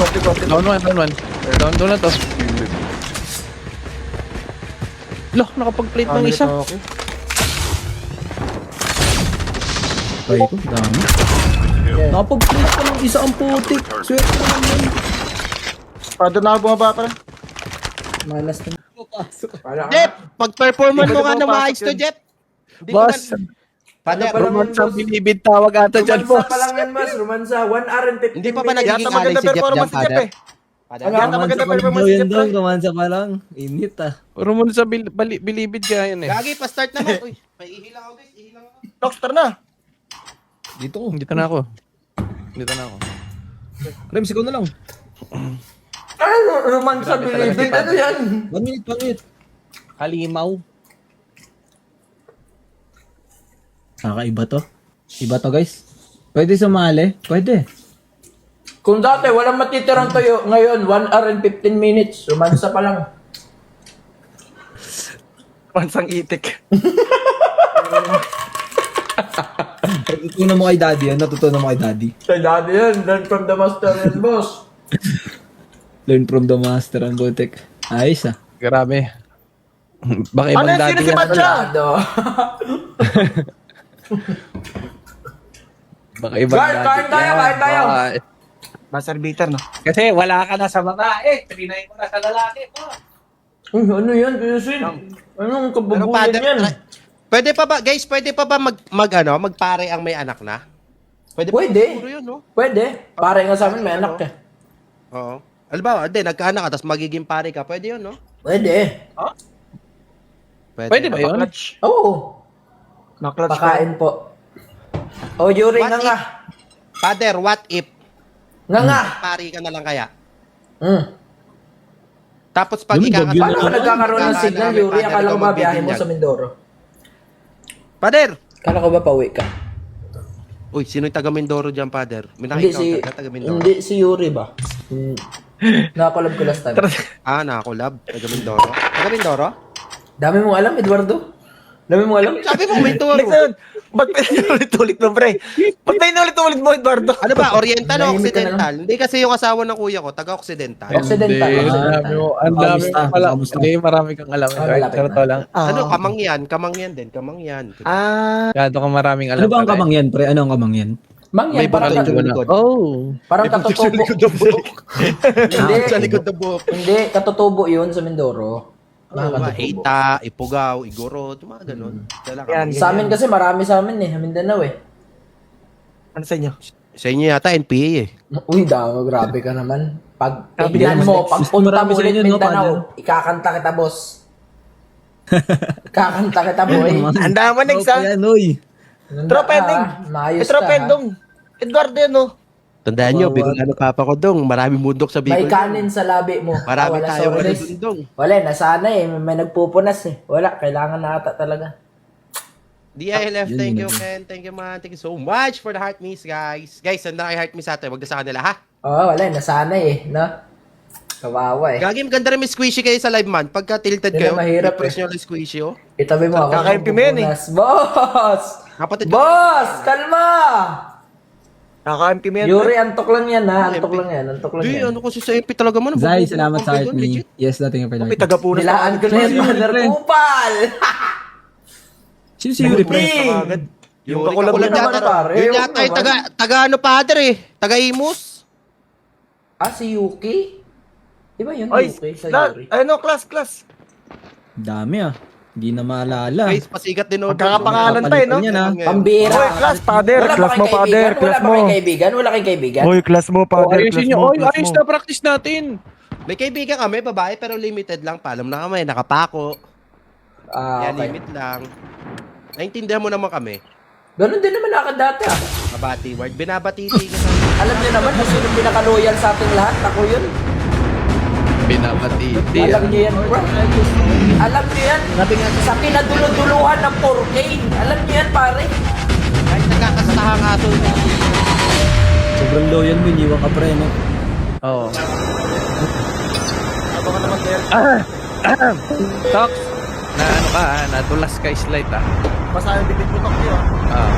Down one. Down na to. Loh, nakapag-plate ng isa. Ay ko, dami. Nakapag-plate pa ng isa ang putik. Swerte ko naman. Doon na ako bumaba pala. Malas na. Jeff, pag-performan mo nga ng maayos to, Jeff. Boss, romansa binibid tawag ata dyan, boss. Romansa pa lang yan, mas. Romansa, 1 hour and 15 Hindi pa ba minutes. nagiging Yata maganda alay si Jeff performance dyan, si Jeff Father? eh. Father? Yata maganda Romansa pa lang performance daw si yun Jeff doon. eh. Romansa pa lang. Init ah. Romansa bilibid kaya yun eh. Gagi, pa-start naman. Uy, may ihilang ako, guys. Ihilang ako. Rockstar na. Dito ko. Dito na ako. Rems, ikaw na lang. Ano, romansa bilibid? Ano yan? 1 minute. Halimaw. Kakaiba to. Iba to guys. Pwede sumali? Pwede. Kung dati, walang matitirang tayo. Ngayon, 1 hour and 15 minutes. Romansa pa lang. Pansang itik. Natutunan mo kay daddy yan. Natutunan mo kay daddy. Sa dati yan, learn from the master and boss. Learn from the master ang butik. Ayos ah. Grabe. Baka Ano ibang yun? dati Sino si yan. Matcha? Ano? Baka ibang Guard, dati kain tayo, yan. kain tayo. Master beater no. Kasi wala ka na sa babae. Trinayin ko na sa lalaki. Uy, ano yan, Kuyasin? Anong Pero kababuyan Father, yan? pwede pa ba, guys, magpare ang may anak na? Pwede. Pwede. Siguro yun, no? Pwede. Pare nga sa amin, may anak ka. Oo. Alam ba, hindi, nagkaanak ka, tapos magiging pare ka. Pwede yun, no? Pwede. Pwede ba yun? Clutch. Oo. Na-clutch Pakain po. O, Yuri, What nga if- nga. Father, what if Nga nga. pare ka na lang kaya? Hmm. Tapos pag Yun, ikakasal Paano ka nagkakaroon ng signal, Yuri? Akala ko ba biyahe mo sa Mindoro? Father! Akala ko ba pauwi ka? Uy, sino yung taga Mindoro dyan, Father? May Hindi si... nakikita ka taga Mindoro. Hindi si Yuri ba? Nakakolab ko last time. Ah, nakakulab. Taga Mindoro. Taga Mindoro? Dami mong alam, Eduardo. Dami mong alam. Sabi mo, Mindoro. Nixon! Ba't pinaulit-ulit mo, pre? Ba't pinaulit-ulit mo, Eduardo? Ano ba, Oriental o Nahimik ka na Occidental? Hindi kasi yung asawa ng kuya ko, taga Occidental. Occidental. Hindi, Occidental. sabi mo, ang dami Kamusta? mo pala. Kamusta? Hindi, marami kang alam. malapit Pero na. to lang. Ano, kamangyan? Kamangyan din, kamangyan. Gado ka maraming alam. Ano ba ang pala eh. kamangyan, pre? Ano ang kamangyan? Mangyan, May parang, bakal yung likod. Oh. parang katutubo. Hindi, Sa likod ng buhok. hindi, katutubo yun sa Mindoro. Mga Eita, Ipugao, Igorot, mga ganun. Yan, Sa amin kasi marami sa amin eh, Mindanao eh. Ano sa inyo? Sa inyo yata, NPA eh. Uy, daw, grabe ka naman. Pag Sabi tignan niya, mo, pag mas punta marami mo sa ulit inyo, no, Mindanao, Father? ikakanta kita, boss. Ikakanta kita, boy. Ang dama, Nix, Tropa ha? yan, oy. Tropa ending. Maayos ka, Tropa ha? ending. Eduardo yan, no? Tandaan nyo, Kawawa. Bicol ano papa ko dong, maraming bundok sa May Bicol. kanin sa labi mo. Marami Wala, tayong sorry, ano guys. dong. Wala, nasana eh. May nagpupunas eh. Wala, kailangan na ata talaga. DILF, Yun thank yun. you, Ken. Thank you, man. Thank you so much for the heart miss, guys. Guys, sanda kayo heart miss natin. Huwag na sa kanila, ha? Oo, wala, nasana eh. No? Kawawa eh. Gagi, maganda rin may squishy kayo sa live, man. Pagka tilted Yun kayo, ang mahirap i-press eh. nyo lang squishy, oh. Itabi mo ako. Kakaimpi mo yan eh. Pupunas. Boss! Kapatid ko. Boss! Kalma! Kaka-MP mo yan, Yuri, antok lang yan ha. Antok MP. lang yan. Antok lang Di, yan. ano kasi sa MP talaga, man. Zay, salamat sa heart Legit. me. Yes, dating pa May taga-punas. Nilaan ko na yan, Yuri, Mother friend. Kupal! Sino si Yuri, pre? Agad. Yung Yung kakulab kakulab niya naman, yata. pare. Yun Ewan yata yung naman. taga ano, Father eh. Taga Imus. Ah, si Yuki? Di ba yun, Oy, Yuki sa Yuri? ano, class. Dami ah. Hindi na maalala. Guys, pasigat din, oh. Magkakapangalan pa eh, no? Niya na. Pambira. Oy, class, father. Wala ba Class mo, kayong father. kaibigan? Class Wala ba mo. kayong kaibigan? Wala kayong kaibigan? Oy, class mo, father. Ayusin Class nyo. mo, Oy, class ayos mo. na practice natin. May kaibigan kami, babae, pero limited lang. Paalam na kami, nakapako. Ah, Yan, okay. limit lang. Naintindihan mo naman kami. Ganun din naman ako dati ah. Mabati word. Binabatiti ka sa... Alam niyo naman kung sino pinaka-loyal sa ating lahat? Ako yun. Pinapatiti. Alam niyo yan, bro. Alam niyo yan. Sa pinaduluduluhan ng 4K. Alam niyo yan, pare. Kahit nagkakasahang aso. Sobrang loyal mo, iniwan ka pre, no? Oo. Aba ka naman, Derek. Tox. Na ano ka, nadulas ka slide ah. Basta yung bibig mo, Tokyo. Ah.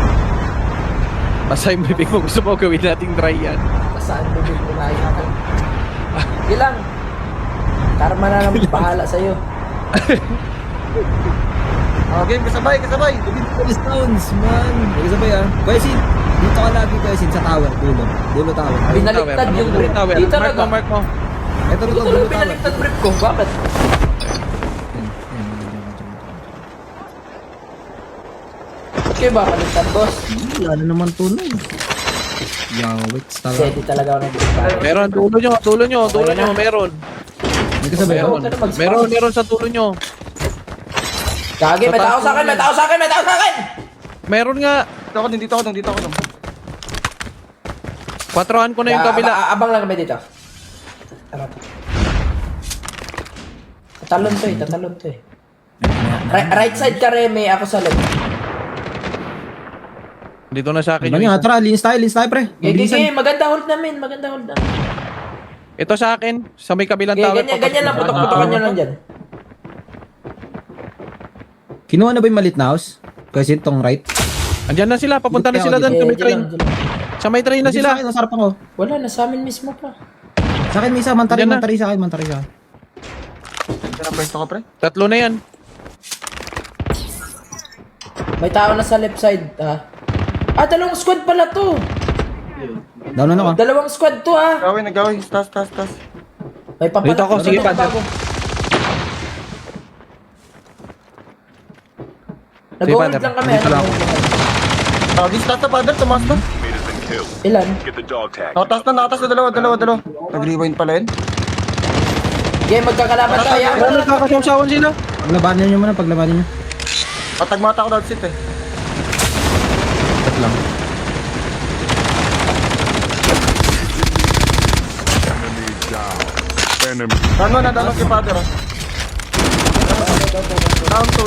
Basta yung bibig mo, gusto mo gawin nating dry yan. saan bibig mo na yan. Sige lang. Karma na lang bahala sa'yo. Okay, kasabay. Police Towns, man. May sabay ah. Kuya Sin, dito ka lagi Kuya Sin sa tower, dulo tower. Binaliktad yung brief. Tower. Dito Mark mo, talaga. mark mo. Ito rin Dito dulo lang tower. binaliktad brief ko. Bakit? Okay ba kaliktad, boss? Wala na naman tunay. Wait, start. Kasi di talaga ako nag-brief. Meron, tulo nyo, meron. May kasabay Meron, ako. meron sa tulo nyo. Kage, may tao sa akin, may tao sa akin, may tao sa akin! Meron nga. Dito ako dun. Kwatrohan ko na yung kabila. Abang lang kami dito. Tara. Tatalon to eh. Right side ka, Remy, ako sa left. Dito na sa akin Ano yung nga, isa. tara, linis tayo pre. Gigi, maganda hold namin. Ito sa akin, sa may kabilang Gigi, tower. ganyan lang, putok-putokan nyo lang dyan. Kinuha na ba yung malit na house? Kasi itong right. Andyan na sila, papunta na sila doon sa may train. Dyan lang. Sa may train na Hindi sila. Sa akin, nasarap ako. Wala, nasa amin mismo pa. Sa akin, may isa, mantari Diyan na. sa akin. Kaya pwesto ka, pre. Tatlo na yan. May tao na sa left side, ha? Dalawang squad pala to. Down na ako. Dalawang squad to, ha? Nagawin. Tas. May papalak. Dito ako, sige, Padre. Nag-hold Padre. lang kami, Dito lang ako. Distat na, father. Tumaas na. Ilan? Nakatas na dalawa. Nag-rewind pala yun. Okay, magkakalaban tayo. Pero nagkakasawsawan sila. Paglabanin nyo muna, paglabanin nyo. Patagmata ako down sit eh. Tat lang. Down kay father. Down to.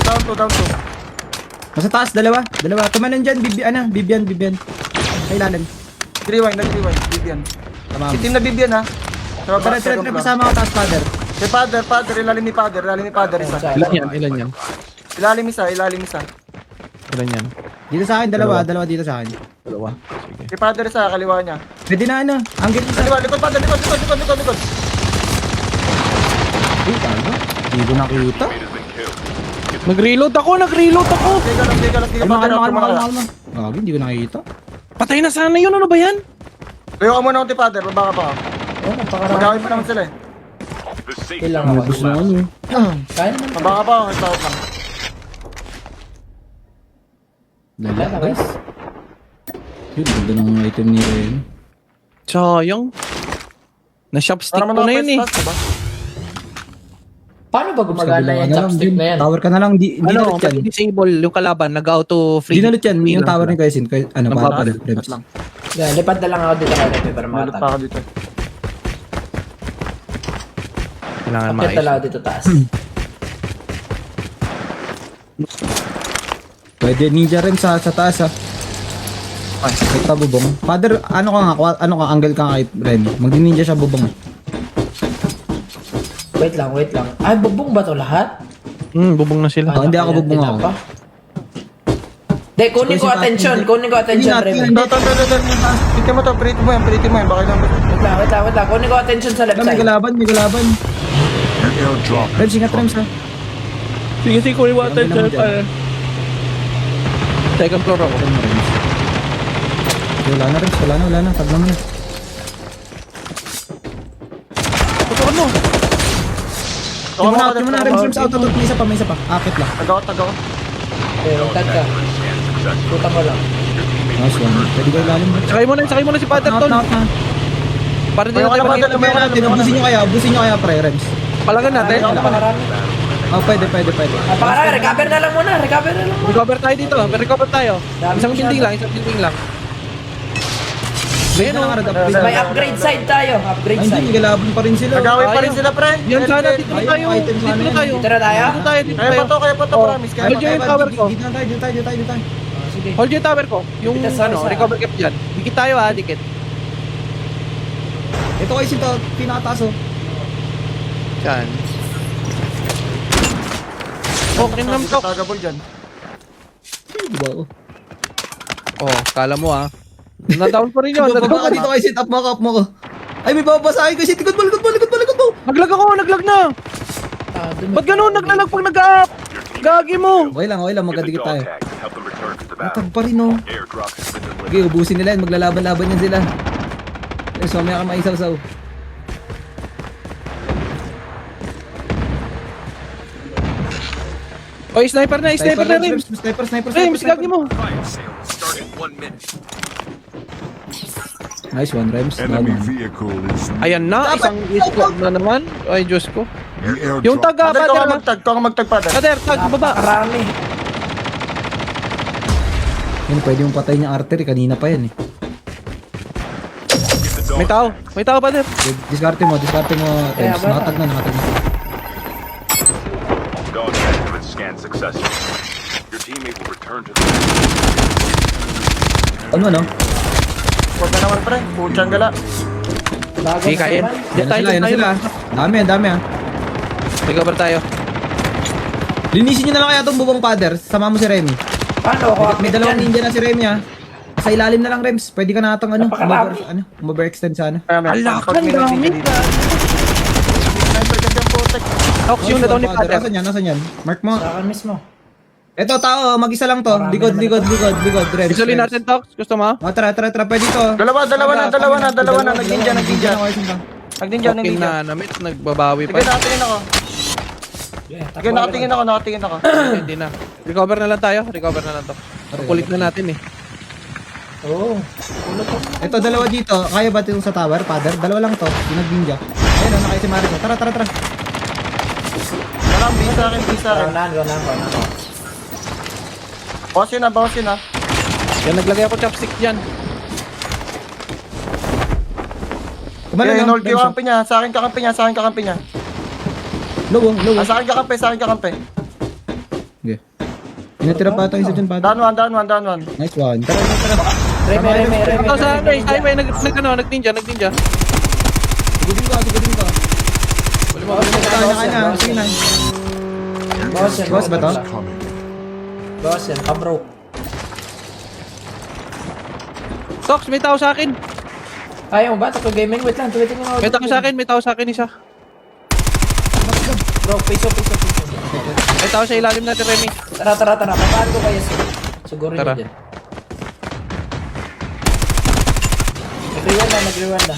Nasa taas, dalawa. Tumanan dyan, Bibian. Sa ilalim. Rewind. Bibian. Tamam. Itim na Bibian ha. Tara, pasama ko taas, father. Kay father, ilalim ni father isa. Ilan yan? Ilalim isa. Ilan yan? Dito sa akin, dalawa dito sa akin. Dalawa. Sige. Kay father isa, kaliwa niya. Pwede na anggit isa. Kaliwa, likod father, likod. Uy, tago. Hindi ko nakita. Nag-reload ako! Tiga lang, Kalma. Hindi ko nakita. Patay na sana yun, ano ba yan? Tayo ka muna kay father, baba ka pa. Oh, napakarami. Magawin pa naman sila eh. Ilang ako. Gusto na ano. Kaya naman. Baba ka pa, tawag lang. Lala, guys. Yun, ganda ng item ni Ren. Sayang. Na-shopstick Para ko na yun eh. diba? Paano ba gumagana yung chopstick na yan? Tower ka na lang, hindi na Ano, ulit yan. disable yung kalaban, nag-auto free. Hindi na ulit yan, yung tower ni Kaisin. Ano pa? Nagpapalit. Rems. lang. Yeah, lipad na lang ako dito kay Remy para Malut pa makatag. ako dito. Kailangan Akit na maayos. lang ako dito taas. Pwede ninja rin sa taas ha. Ay, ito bubong. Father, ano ka, angle ka kay Remy. Magdi-ninja siya bubong. Wait lang. Ay, bubong ba to lahat? Bubong na sila. Hindi ako bubong ako. Hindi, kunin ko attention, Remy. Piti mo to, prito mo yan, baka lang. Wait lang. Kunin ko attention sa left May side. kalaban. Rems, ingat Rems ha. Sige, kunin water. Ano naman dyan? Second floor ako. Wala na Rems, wala na. Tag naman na. Tutukan mo. Tingnan mo na Rems, out. May isa pa. Akit lang. Tagaw. Okay, tag ka. Puta mo lang. Nice one. Pwede ko ilalim. Sakay mo na si Father Ton. Out. Para din natin Father, makita. Ubusin nyo kaya pre Rems. Palagan natin. Napakarami. Oh, pwede. Napakarami, recover na lang muna. Recover tayo dito. Recover tayo. Isang building lang. Ayun o. May upgrade side tayo. Upgrade Hindi, side. may kalaban pa rin sila. Nagawin pa rin sila, pre. Yan sana, dito na tayo. Ayun, Dito na tayo. Dito na tayo? Kaya pa to, promise. Kaya Hold yung tower ko. Dito tayo. Sige. Hold yung tower ko. Yung Dito sa isa. recover cap dyan. Dikit tayo ha, dikit. Ito kayo sinto, pinakataas oh. Yan. Okay naman to. Tagabol dyan. Diba oh. Oh, kala mo ha. Na-down ko rin yun. Baba ka dito kay sit up mo ko. Ay, may babasahin ko. Sit, likod mo. Naglag ako, naglag na. Ba't ganun? Naglalag pag nag-up. Gagi mo. Okay lang. Magkadikit tayo. Matag pa rin, oh. Okay, ubusin nila yan. Maglalaban-laban yan sila. Eh, so, may ka maisaw-saw. Oy, sniper na, Rems. Sniper. Rems, gagi mo. Nice one, Rems. Enemy Laban. vehicle is Ayan na, isang squad na naman. Ay, Diyos ko. the airdrop. Yung taga, Pader, Pader. ikaw ka magtag, Pader. Pader, tag, baba. Karami. Yan, pwede mong patay niya artery. Kanina pa yan, eh. May tao, Pader. Diskarte mo, Kaya Rems. ba? Nakatag na. Dog tag scan successful. Your teammate will return to the Ano? Huwag na naman, pre. Putsang gala. Bago Hindi kaya. Yan na sila. Dami, ah. Recover tayo. Linisin nyo na lang kaya itong bubong Pader. Sama mo si Remy. Paano ako? May dalawang ninja na si Remy, ah. Sa ilalim na lang, Rems. Pwede ka na atang Napakarami. overextend sana. Alakan, dami. Sniper ka dyan, putek. Tox yung na-down ni Pader. Nasaan yan? Mark mo. Sa akin mismo. Eto, tao. Mag-isa lang to. Marami Likod. Rems. Isulin natin, Tox. Gusto mo? Oh, tara. Pwede to. Dalawa na. Nag-ninja. Nag-ninja. Okay na, namit. Nagbabawi pa. Sige, nakatingin ako. Nakatingin ako. Hindi na. Recover na lang tayo. Recover na lang to. Kulit na natin eh. Oo. Eto, dalawa dito. Kaya ba itong sa tower, Pader? Dalawa lang to. Yung nag-ninja. Ayun, nakaya si Marisa. Tara. Walang bisa rin. Gawin. Bawas yun, ha. Yan, naglagay ako chopstick dyan. Kumala Okay, lang. hold yung kampi niya. Sa akin kakampi niya. Low. Sa akin kakampi. Okay. Inatira pa ito isa dyan, Pader. Down one. Nice one. Tara. Reme. Ito sa highway, nag-ninja. Sigudin ko. Kaya na. Sige na. Boss ba to? Boss yan, kabro. Tox, may tao sa akin. Ayaw mo ba? Tako gaming? Wait lang, tuwitin mo. May tao sa akin isa. Bro, piso. May tao sa ilalim natin, Remy. Tara. Papaan ko kayo siguro Tara. nyo dyan. Nag-rewind na.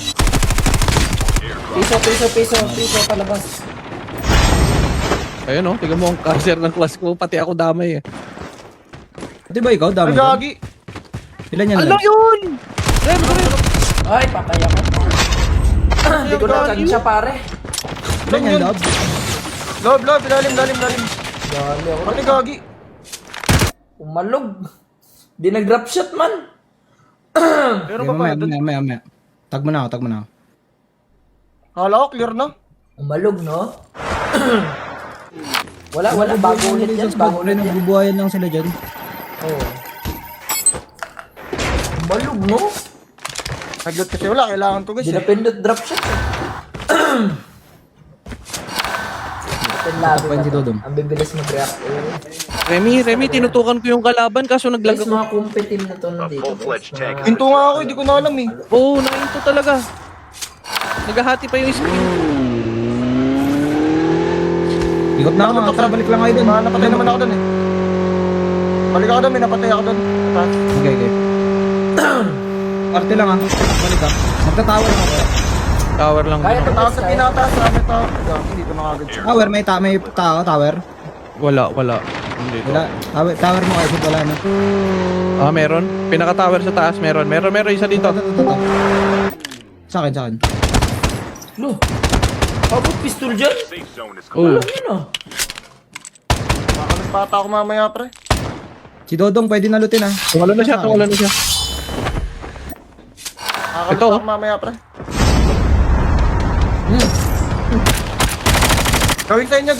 Piso, palabas. Ayun oh, tignan mo ang cancer ng class ko. Pati ako damay eh. Pati ba ikaw? Dami. Ay, gagi. Ilan yan Ano lang? yun? Rem! Ay, patay ako. Hindi ko na siya, pare. Ilan yan, Lob? Lob, lalim. Gali ako. Pati gagi. Umalog. Di nag-drop shot man. Pero pa pa. Mamaya. Tag mo na ako. Kala ko, clear na. Umalog, no? Wala, bago ulit yan. Bago ulit yan. Nagbubuhayan lang sila dyan. Oo. Umalog, no? Naglot kasi wala, kailangan to guys. Di na pindot drop shot. Tapain si Dodong. Ang bibilis mag-react. Remy, tinutukan ko yung kalaban kaso naglag Guys, ako. mga competitive na to nandito. full-fledged guys. tank. Pinto nga ako, hindi ko na alam eh. Oo, nakainto talaga. Naghahati pa yung screen. Ikot na ako. Tara, balik lang kayo dun. Napatay naman ako dun eh. Balik ako dun, may napatay ako dun. Atas. Okay. Parte lang ah. Balik ka. Magtatawa lang ako. Tower lang. Kaya to, Taas sa guys. pinataas sa amin tao. Hindi ko nakagad siya. Tower, may tao. Tower. Wala. Hindi ko. Wala. Tower mo kasi wala na. Ah, meron. Pinaka-tower sa taas, meron. Meron isa dito. Ito. Sa akin. Lo. Abot pistol dyan. Safe zone is Oo. Alam yun, oh. Makakalit ako mamaya pre. Si Dodong pwede nalutin ah. Tungalo na siya. Makakalit Ito, oh. ako mamaya pre. Gawin sa inyo.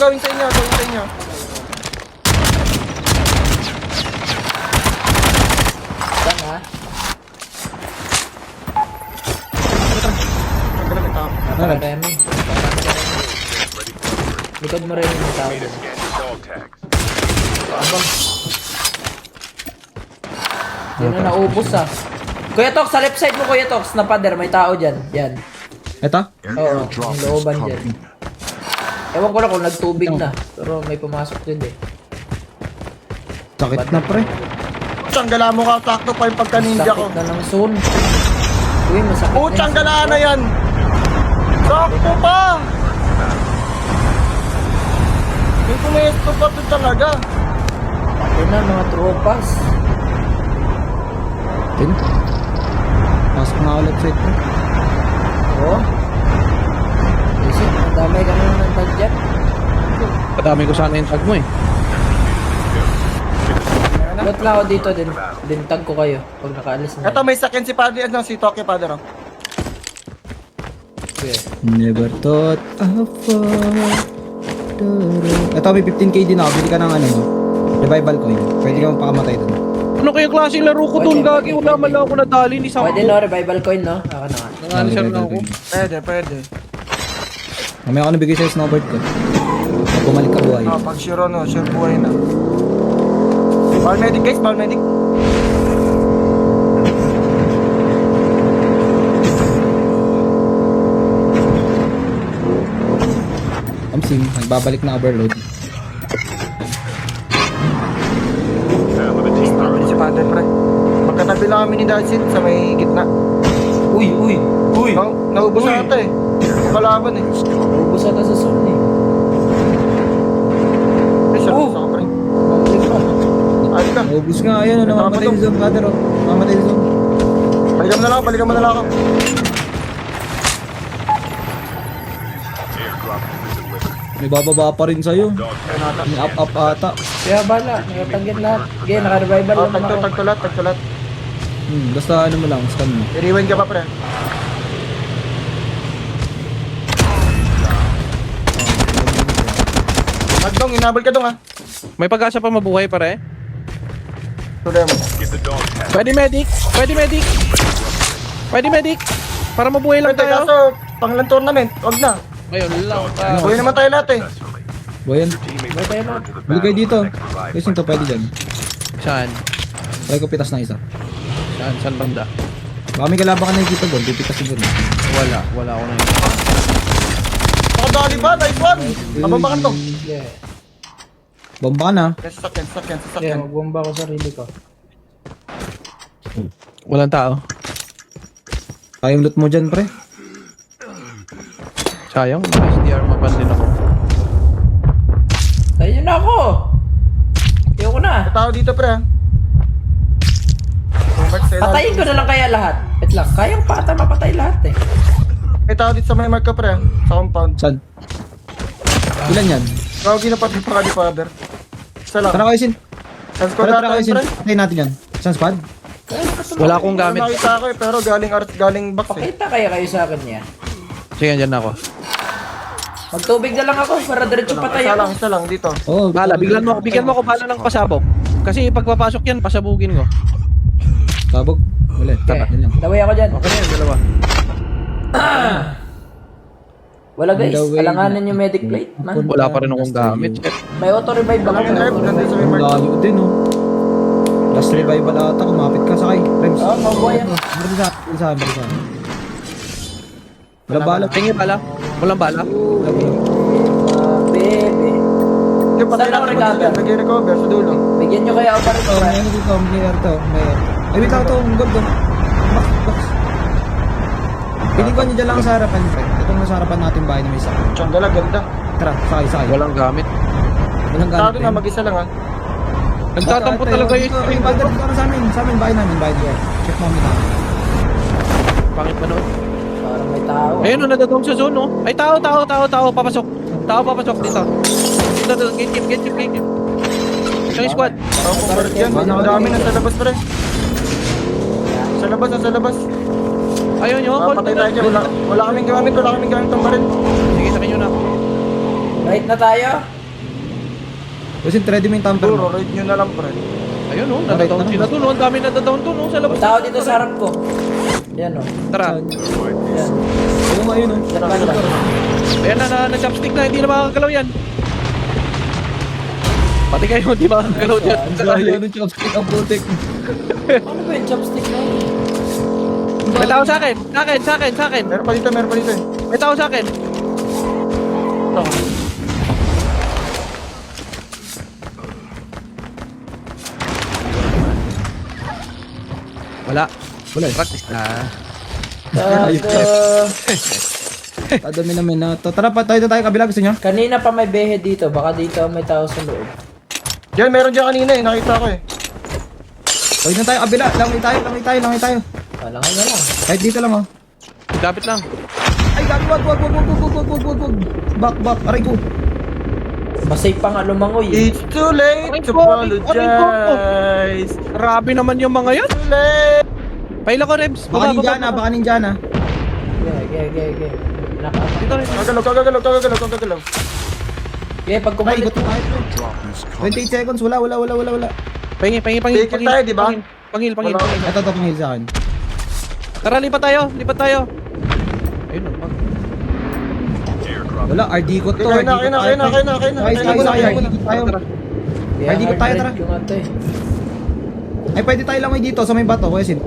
Saan, ha? Siyempre may tao. Tara. Remy. Likod mo rin yung tao. scan your dog tags. Yun na naubos, ah. Kuya Tox, sa left side mo, Kuya Tox, na pader, may tao dyan. Yan. Eto? Oo, yung looban dyan. Ewan ko lang kung nagtubig na. Pero may pumasok dyan eh. Sakit na pre. Tsanggala mo ka, sakto pa yung pagka-ninja ko. Sakit na ng zone. Uy, masakit Oh, na tsanggala na yan! Sakto pa! May pumesto pa to talaga. Ito na, mga tropas. Tin. Pasok na ako left side pre. Oo. Isip, madamay ka na ng tag dyan. Kadami ko sana yung tag mo eh. Ba't lang ako dito din? Tag ko kayo pag nakaalis na. Ito may sakyan si Padre, ano, si Toki Padre. Oh. Okay. Never thought of Ito may 15k din ako. Bili ka ng ano mo. Revival coin. Pwede ka magpakamatay dun. Ano kaya klaseng laro ko doon, Gagi? Wala man lang ako nadali ni Sampo. Pwede no, revival coin no? Ako na nga. Nangani siya Revival lang ako. coin. Pwede. Mamaya ako nabigay sa'yo snowboard ko. Pag bumalik ka buhay. Ah, pag sure no, sure buhay na. Ball medic guys, ball medic. Amsing, nagbabalik na overload. Half of the team Sabi si Padre, pre. Magkatabi lang kami ni Dadsin sa may gitna. Uy! Naubos na ata eh. Yung kalaban eh. Ubus ata sa zone eh. Ay, siya sa pre. Mamalik pa. Ay ka. Naubos nga, ayun, namamatay ni Zone, brother, oh. Namamatay ni Zone. Balikan mo na lang ako. airdrop has been delivered. May bababa pa rin sa'yo. Dog tag May up ata. Kaya bala, nakatangget lahat. Okay, naka-revival Oh, naman ako. tagtulat. Basta ano mo lang, scan mo. I-rewind ka pa, pre. Magdong, inabol ka dong ha. May pag-asa pa mabuhay pare. Tuloy mo. Get the dog tag. Pwede medic. Para mabuhay lang Pwede, tayo. kaso, panglang tournament, wag na. Ngayon lang. Buhay naman tayo lahat eh. Successfully. Boyan, Teammate May tayo return to the bili kayo dito. battle. Next revive Guys, ito pwede dyan. Saan? Try ko pitas na isa. Saan banda? Baka may kalaban ka nakikita doon, pipitas siguro. Wala ako na yun. Nakadali ba? Nice one! Mababakan to. Yeah. Bomba ka na. Yes, sasakyan. Yeah, magbomba ko sarili ko. Walang tao. Kayong loot mo dyan, pre. Sayang, may SDR mapan din ako. Tayo na ako! Ayoko na. Tao dito, pre ha. Patayin ko na lang kaya lahat. Wait lang, kayang pata mapatay lahat eh. May tao dito sa may mark ka, pre ha. Sa compound. Saan? Ilan yan? Gawagi na pati pa ka di father. Isa lang. Tara kayo, Sin. Sa squad Tara kayo, natin, Sin. pre. Patayin natin yan. Saan squad? Wala akong gamit. Nakita ko eh, pero galing box eh. Pakita kaya kayo sa akin niya. Sige, andyan na ako. Magtubig na lang ako para diretso patay ako. Isa lang dito. Oo. Bala, bigyan mo ako bala ng pasabog. Kasi pagpapasok yan, pasabugin ko. Tabog. Wala. Okay, Tapat yan lang. daway ako dyan. Okay na yun, dalawa. Wala guys, Daway. alanganan yung medic plate man. Wala pa rin akong gamit. May auto-revive ba Ang drive, ako? nandun sa may Ang mark. layo din, oh. Last revival ata. Kumapit ka, sakay. Rems. Oo, mabuhay ako. Balik sa akin. Wala bala. Tingin bala. Walang bala. Baby. Yung patay Saan ako natin nag-gather? mag nag-recover sa dulo. Bigyan nyo kaya ako pa rin Oh, may ano dito. May air to. May air. Ay, wait lang ito. Ang gold, oh. Box. Piling ko niya lang sa harapan, pre. Itong nasa harapan natin bahay na may sakay. Tsanggala, ganda. Tara, sakay. Walang gamit. Walang Tao gamit. na mag-isa lang ha. Nagtatampo talaga yung Ay, stream. bagay dito sa amin, bahay namin. Check mo namin. Pangit pa noon. Parang may tao. Ayun, nadadong sa zone, no? Ay, tao, papasok. Tao, papasok dito. Dito, gate keep. Isang squad. Tao kong barot yan. Ang dami na sa labas pre. Sa labas. Ayun, yung hold. Patay tayo dyan. Wala kaming gamit ang baril. Sige, sakin nyo na. Right na tayo? Kasi ready mo yung tamper Duro, mo. raid nyo na lang pre. Ayun, no? Nadadown sila doon, no? Ang dami nadadown doon, no? Sa labas. May tao dito sa harap ko. Yan o. Tara. Yan. Oo nga yun, oh. Yan banda. Ayan na chopstick na, hindi na makakagalaw yan. Pati kayo, hindi makakagalaw dyan. Ang dahil ng chopstick ang putik. Ano ba yung chopstick na yun? May tao sa akin. Sa akin. Meron pa dito eh. May tao sa akin. Wala. Practice na. Padami namin na to. Tara pa tayo kabila, gusto nyo? Kanina pa may behe dito, baka dito may tao sa loob. Diyan, meron dyan kanina eh. Nakita ko eh. Huwag na tayo kabila. Langoy tayo. Palangan na lang. Kahit dito lang oh. Lapit lang. Ay, gabi, wag. Back, aray ko. Masay pa nga lumangoy eh. It's too late to apologize. Grabe naman yung mga yan. Too late. Paila ko, Rebs. Baka ninja na. Okay. Naka- Dito rin. Kagalaw. Okay, pag Ay, kumalit. ikot tayo. 28 seconds, wala. Pahingi. Take it tayo, di ba? Pangil. Wala. Ito, pang-heal sa akin. Tara, lipat tayo. Ayun, Airdrop. Wala, RD ko to. Kaya na. Ayos, RD ko tayo. Kaya Ay, di ko tayo, hard tara. drive ko nga to eh. Ay, pwede tayo langoy dito sa may bato, Kuya Sin.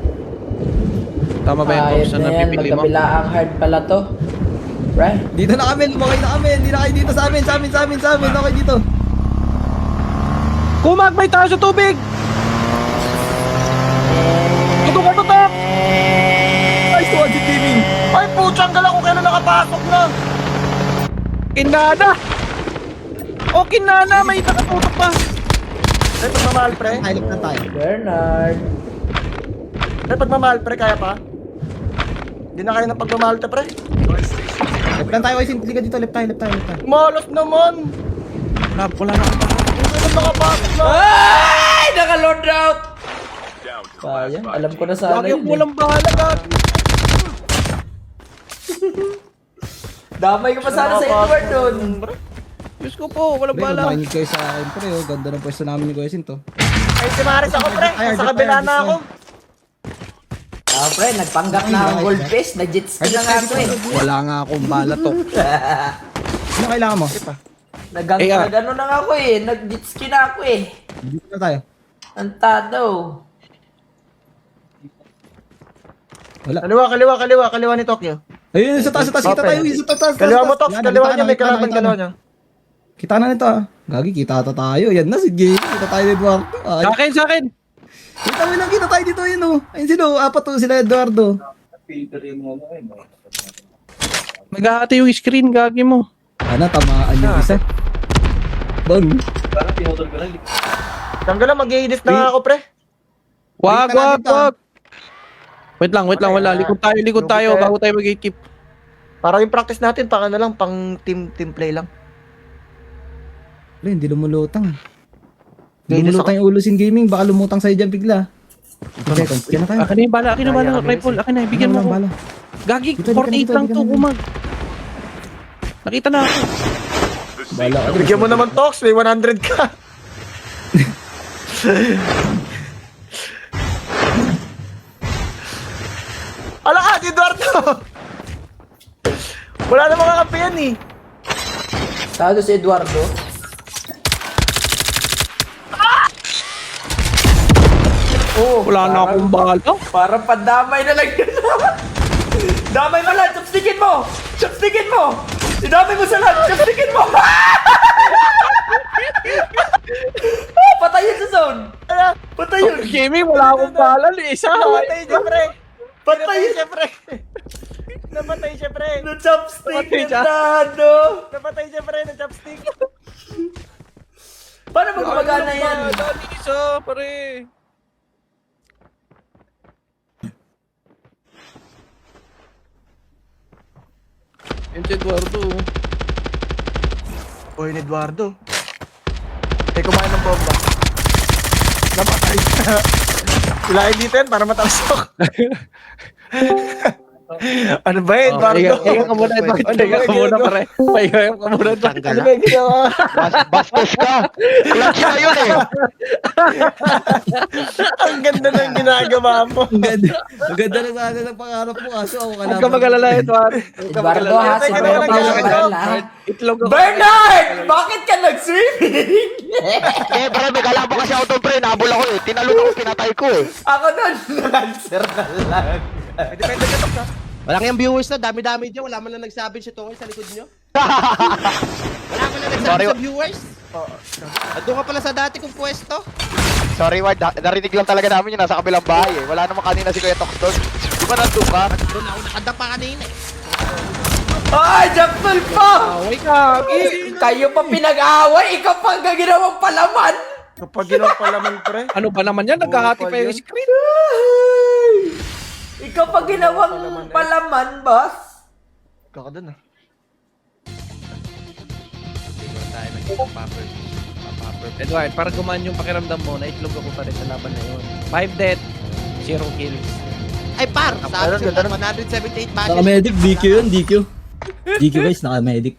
Tama ba yung Ayos option na na yan, pipili mo? magkabilaang hard pala to. Right? Dito na kami, lumaki na kami. Hindi na kayo dito sa amin. Okay, dito. Kumag, may tao sa tubig! Tutok! Ay, tuwag si Timing. Ay, putsang gala kung kailan nakapasok na. Kinana! O, kinana! May nakatutok pa! Ay, pagmamahal pre. Hilip na tayo. Bernard. Ay, pagmamahal pre, kaya pa? Hindi na kaya ng pagmamahal te pre. Left lang tayo, Kuya Sin. Liga dito, left tayo. Malos naman. Wala na akong Kung kailan nakapasok na. Ay! Naka-load out! Down to the last Sayang, 5 alam ko na teams. sana Lagi yun yung eh. walang bahala ka! Damay ko pa sana sa Edward doon. Diyos ko po, walang Pre, kung bahala. makinig kayo sa akin, pre. Oh, ganda ng pwesto namin ni Kuya Sin to. Ay, si Maris ako pre. Sa kabila na ako. Ah, pre, nagpanggap na ang gold face. Nag-jet ski na nga ako eh. Wala nga akong bala to. Ano kailangan mo? Nag-ano na nga ako eh. Nag-jet ski na ako eh. Dito na tayo. Antado. Wala. Kaliwa ni Tokyo. Ayun, sa taas. Kita tayo. Sa taas. Kaliwa mo, Toks. Yan, Kaliwa nakita niya, may nakita kalaban nakita kaliwa niya. Kita na nito ah. Gagi, kita tayo. Yan na si Jay. Kita tayo ni Eduardo. Ay, Sa akin! kita tayo dito yun oh. Ayun sila, apat to sila Eduardo. Nag-aate yung screen, gagi mo. Ano, tamaan yung isa. Bang. Tanggal lang, mag-i-edit na nga ako pre. Wag! Balik na natin to, Wait lang, wala. Likod tayo, bago tayo mag-gatekeep. Para yung practice natin, pang ano lang, pang team play lang. Wala, hindi lumulutang. Hindi Hindi lumulutang yung ulo sin gaming. Baka lumutang sa'yo dyan bigla. Okay, kaya na tayo. Akin na yung bala, rifle. Akin na, bigyan mo Walang ko. bala. Gagi, Dito, 48 lang dito, to, dito. kumag. Nakita na ako. The safe Bala. Bigyan mo naman Toks, may 100 ka. Ala ka, si Eduardo! Wala na mga kampi yan eh. Tado si Eduardo. Oh, Wala na akong bala. Parang pandamay na lang yun. Damay mo lang, chopstickin mo! Chopstickin mo! Idamay mo sa lahat, chopstickin mo! Patay yun sa zone! Patay yun! Gaming, wala akong bala. Isa. Namatay siya, pre. Patay yun! siya, pre. Namatay siya, pre. No chopstick, Patay siya. Nintendo! Namatay siya, pre, ng chopstick. Paano mo gumagana yan? Isa, pare. Yan si Eduardo. Uy, ni Eduardo. Kumain ng bomba. Napatay siya. Ilahin dito yan para matasok. Ano ba yun, Eduardo? Pahinga ka muna, Eduardo. Pahinga ka muna, pare. Pahinga ka muna, Eduardo. Ano ba yung ginawa? Bastos ka! Clutch na yun eh! Ang ganda ng ginagawa mo. Ang ganda na sana ng pangarap mo. Kaso ako Huwag ka mag-alala, Eduardo. Eduardo ha, si Teka, Bernard teka, ang teka. mahal ha. Itlog ako. Bernard! Bakit ka nag-swimming? Eh, pre, may kalaban kasi ako doon, pre. Nabol ako eh. Tinalon ako, pinatay ko eh. Ako doon, nag-answer na lang. May depende ka, Tox, ha? Wala kayang viewers na, dami-dami dyan. Wala man lang nagsabi si Tokoy sa likod nyo. Wala man lang nagsabi sa viewers. Doon ka pala sa dati kong pwesto. Sorry, Ward. Narinig lang talaga namin yung nasa kabilang bahay eh. Wala naman kanina si Kuya Tox doon. Di ba nandun ka? Doon ako nakadapa kanina eh. Ay, Jackpot pa! Away ka! Kayo pa pinag-away, ikaw pa ang ginawang palaman! Kapag ginawa pala man, pre. Ano ba naman yan? Nagkahati pa yung Yun. screen. Ay! Ikaw pa ginawang palaman, boss? Kaka dun, ha? Edward, para gumaan yung pakiramdam mo, naitlog ako pa rin sa laban na yun. 5 death, 0 kills. Ay par, sa akin Ganun, 178 matches. Naka-medic, DQ yun, DQ. DQ guys, naka-medic.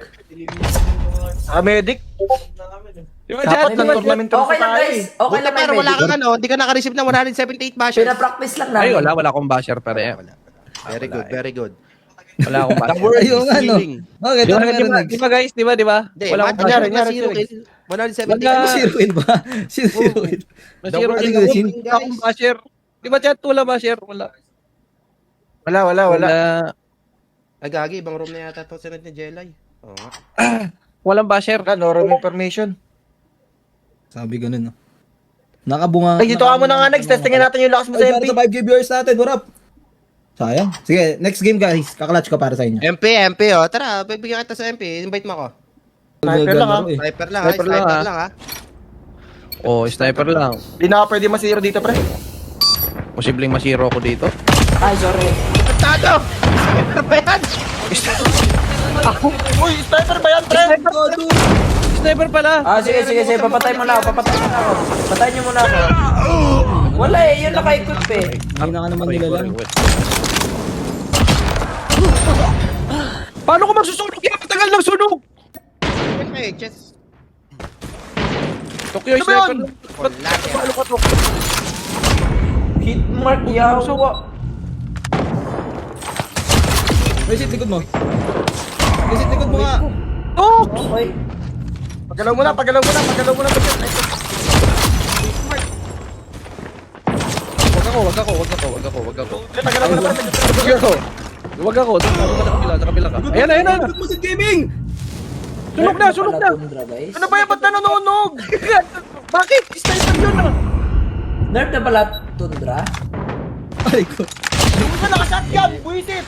Medic. Di ba, Dapat Jan? ng tournament kami Okay sa lang, tayo, guys. eh. Okay lang, Pero may wala medic. kang ano, hindi ka naka-receive ng 178 matches. Pinapractice lang Ay, namin. wala akong basher pa rin. Very good, very good. Wala akong basher. Ayun, ano. Okay, Di ito ba, meron di ba, next. di ba guys? Di ba, di ba? Hindi, Wala akong Nyari, basher. nyari, nyari. 178. Zero win ba? Zero win. Zero Ano kills. yun? Wala akong basher. Di ba, chat? Wala basher. Wala. Wala. Ay gagi, ibang room na yata to sinad ni Jelay. Oo nga. Walang basher. Wala, no room information. Sabi ganun, no. Nakabunga. Ay, dito ka muna nga next. Testingin natin yung lakas mo sa MP. Ay, para sa 5K viewers natin, what up? Sayang. Sige, next game guys. Kaklatch ko para sa inyo. MP, oh. Tara, bibigyan kita sa MP. Invite mo ako. Sniper lang, ha? Sniper lang, Sniper lang, Sniper ha? lang, ha? Oh, sniper lang. Di na ka pwede masiro dito, pre. Posibleng masiro ako dito. Ay, sorry. Tado! Sniper ba yan? Uy, sniper ba yan, pre? Sniper pala. Ah, sige. Papatay mo na ako. Patayin niyo muna ako. Wala eh, yun naka-equip eh. Hindi na ka naman nila lang. Paano ko magsusunog yan? Matagal lang sunog! Okay, just... Tokyo Ano ba sniper yun? lang. Wala, Paano ka to? Hitmark, yawa. Resit, likod mo. Resit, likod mo nga. Oh! Okay. Pagalaw mo na. Wag ako. Pre, pagalaw mo na, pre. Wag ako. Sa kabila ka. Ayan. Musit Gaming! Sunog na. Tundra, guys. Ano ba yan? Ba't nanononog? Bakit? Sniper yun ah. Nerf na pala Tundra? Ay ko. Hindi ka nakashotgun. Buisit.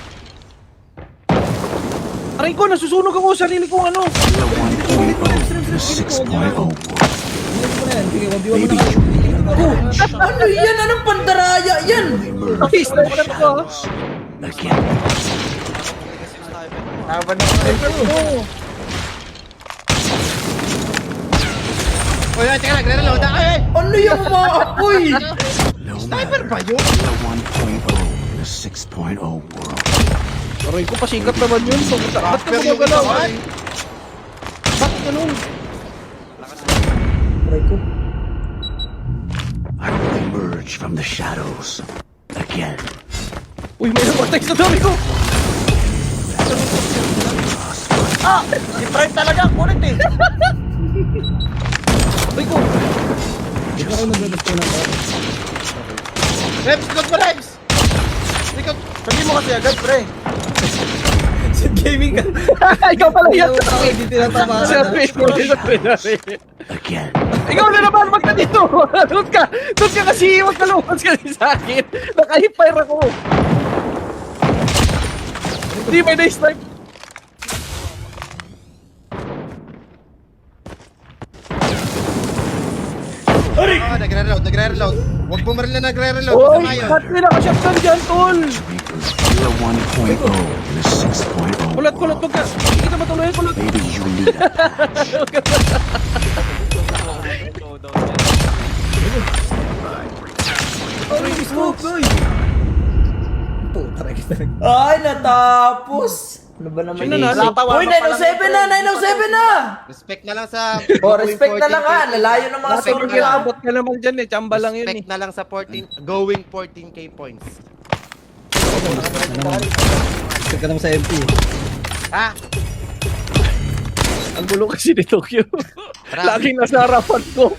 Aray ko, nasusunog ako. Sarili kong ano. Ano yan? Anong pandaraya yan? Ay, sniper na to ah. Laban na sniper. Uy, teka lang, nagre-reload ako eh! Ano yung mga apoy? Sniper ba yun? Aray ko, pasikat naman yun. Ba't ka gumagalaw? Bakit ganun? Aray ko. Uy, may namatay sa dami ko. Si Prime talaga. Kulit eh. Aray ko. Rems, likod mo, Rems! Likod! Sabi mo kasi agad, pre. Musit Gaming ka. Ikaw pala yan. Hindi tinatamaan. Sabi ko, ikaw na naman, wag ka dito. Doon ka kasi, wag ka lumabas kasi sa akin. Naka-hip-fire ako. Hindi, may na-snipe. Oh, nagre-reload. Huwag mo maril na nagre-reload. Uy, Kasama yun. ba't may nakashotgun dyan, tol? Kulat, wag ka. Hindi kita matuloy, kulat. Ay, smoke, boy. Puta, kita. Ay, natapos. Ano ba naman Sino yun? na? Uy, 907 na! Respect na lang sa... Oh, respect na lang ha. Lalayo ng mga Respect sorry na Kaya lang. ha. abot ka naman dyan eh, tsamba lang yun eh. Respect na lang sa 14... Going 14k points. Check ka naman sa MP. Ha? Ang gulo kasi ni Tokyo. Laging nasa harapan ko.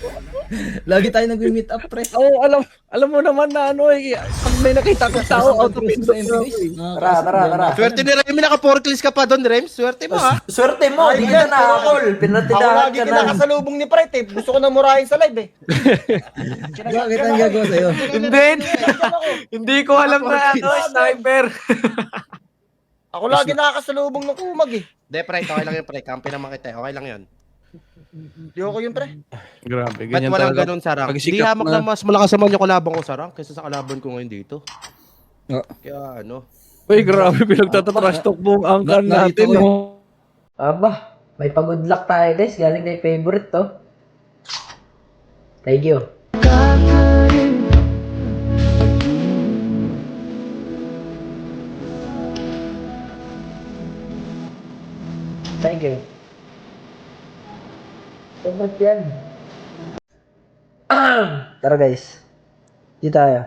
Lagi tayo nag-meet up, pre. Oo, alam mo naman na ano eh, ang may nakita kong tao out of Sa MP, guys. Tara. Swerte ni Remy, naka-forklift ka pa doon, Rems. Swerte mo, ha? Swerte mo, di ka nakakol. Ako Pinatidahan lagi ka na. kinakasalubong ni Pret eh. Gusto ko na murahin sa live eh. Bakit ang gagawa sa'yo? Hindi ko alam na sniper. Ako lagi nakakasalubong ng kumag eh. Hindi, pre, okay lang yun, pre. Kampi naman kita, okay lang yun. Di ako yung pre. Grabe, Ba't ganyan walang talaga. ganun sa rank? Pag Hindi sikap hamak na- na mas malakas naman yung kalaban ko sa rank kaysa sa kalaban ko ngayon dito. Oh. Kaya ano. Uy, grabe, pinagtatatrash talk mo ang angkan Nakita natin, ko no? Aba, may pag-good luck tayo guys. Galing kay favorite to. Thank you. Thank you. Favorite yan. Tara guys. Di tayo.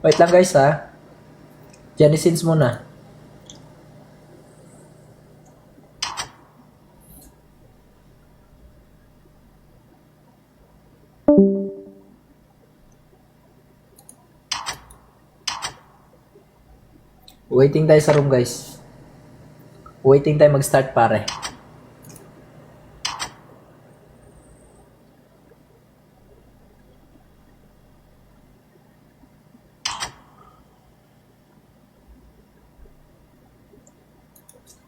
Wait lang guys ha. Janisins muna. Waiting tayo sa room guys. Waiting tayo mag-start pare.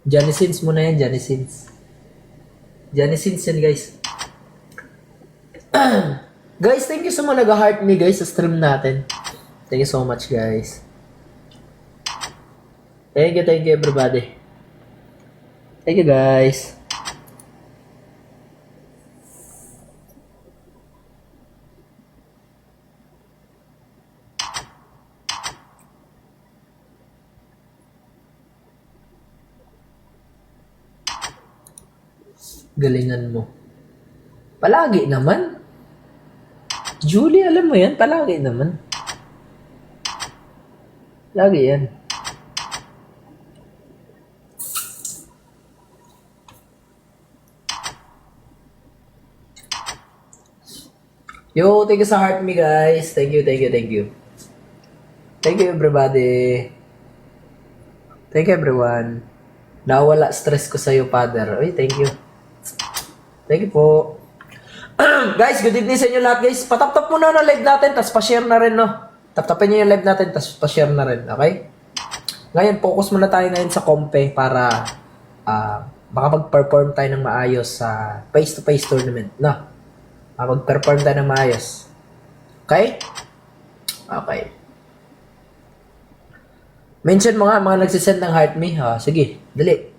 Janisins muna yan, Janisins. Janisins yan, guys. Guys, thank you sa mga nag-heart me, guys, sa stream natin. Thank you so much, guys. Thank you, everybody. Thank you, guys. Galingan mo. Palagi naman. Julie, alam mo yan? Palagi naman. Lagi yan. Yo, thank you sa heart me guys. Thank you. Thank you everybody. Thank you everyone. Nawala stress ko sa'yo, Father. Uy, thank you. Thank you po. Guys, good evening sa inyo lahat, guys. Patap-tap muna na live natin, tapos pa-share na rin, no? Tap-tapin nyo yung live natin, tapos pa-share na rin, okay? Ngayon, focus muna tayo ngayon sa Compe para makapag-perform tayo ng maayos sa face-to-face tournament, no? Makapag-perform tayo ng maayos. Okay? Okay. Mention mo nga, mga nagsisend ng heart me. Sige, dali.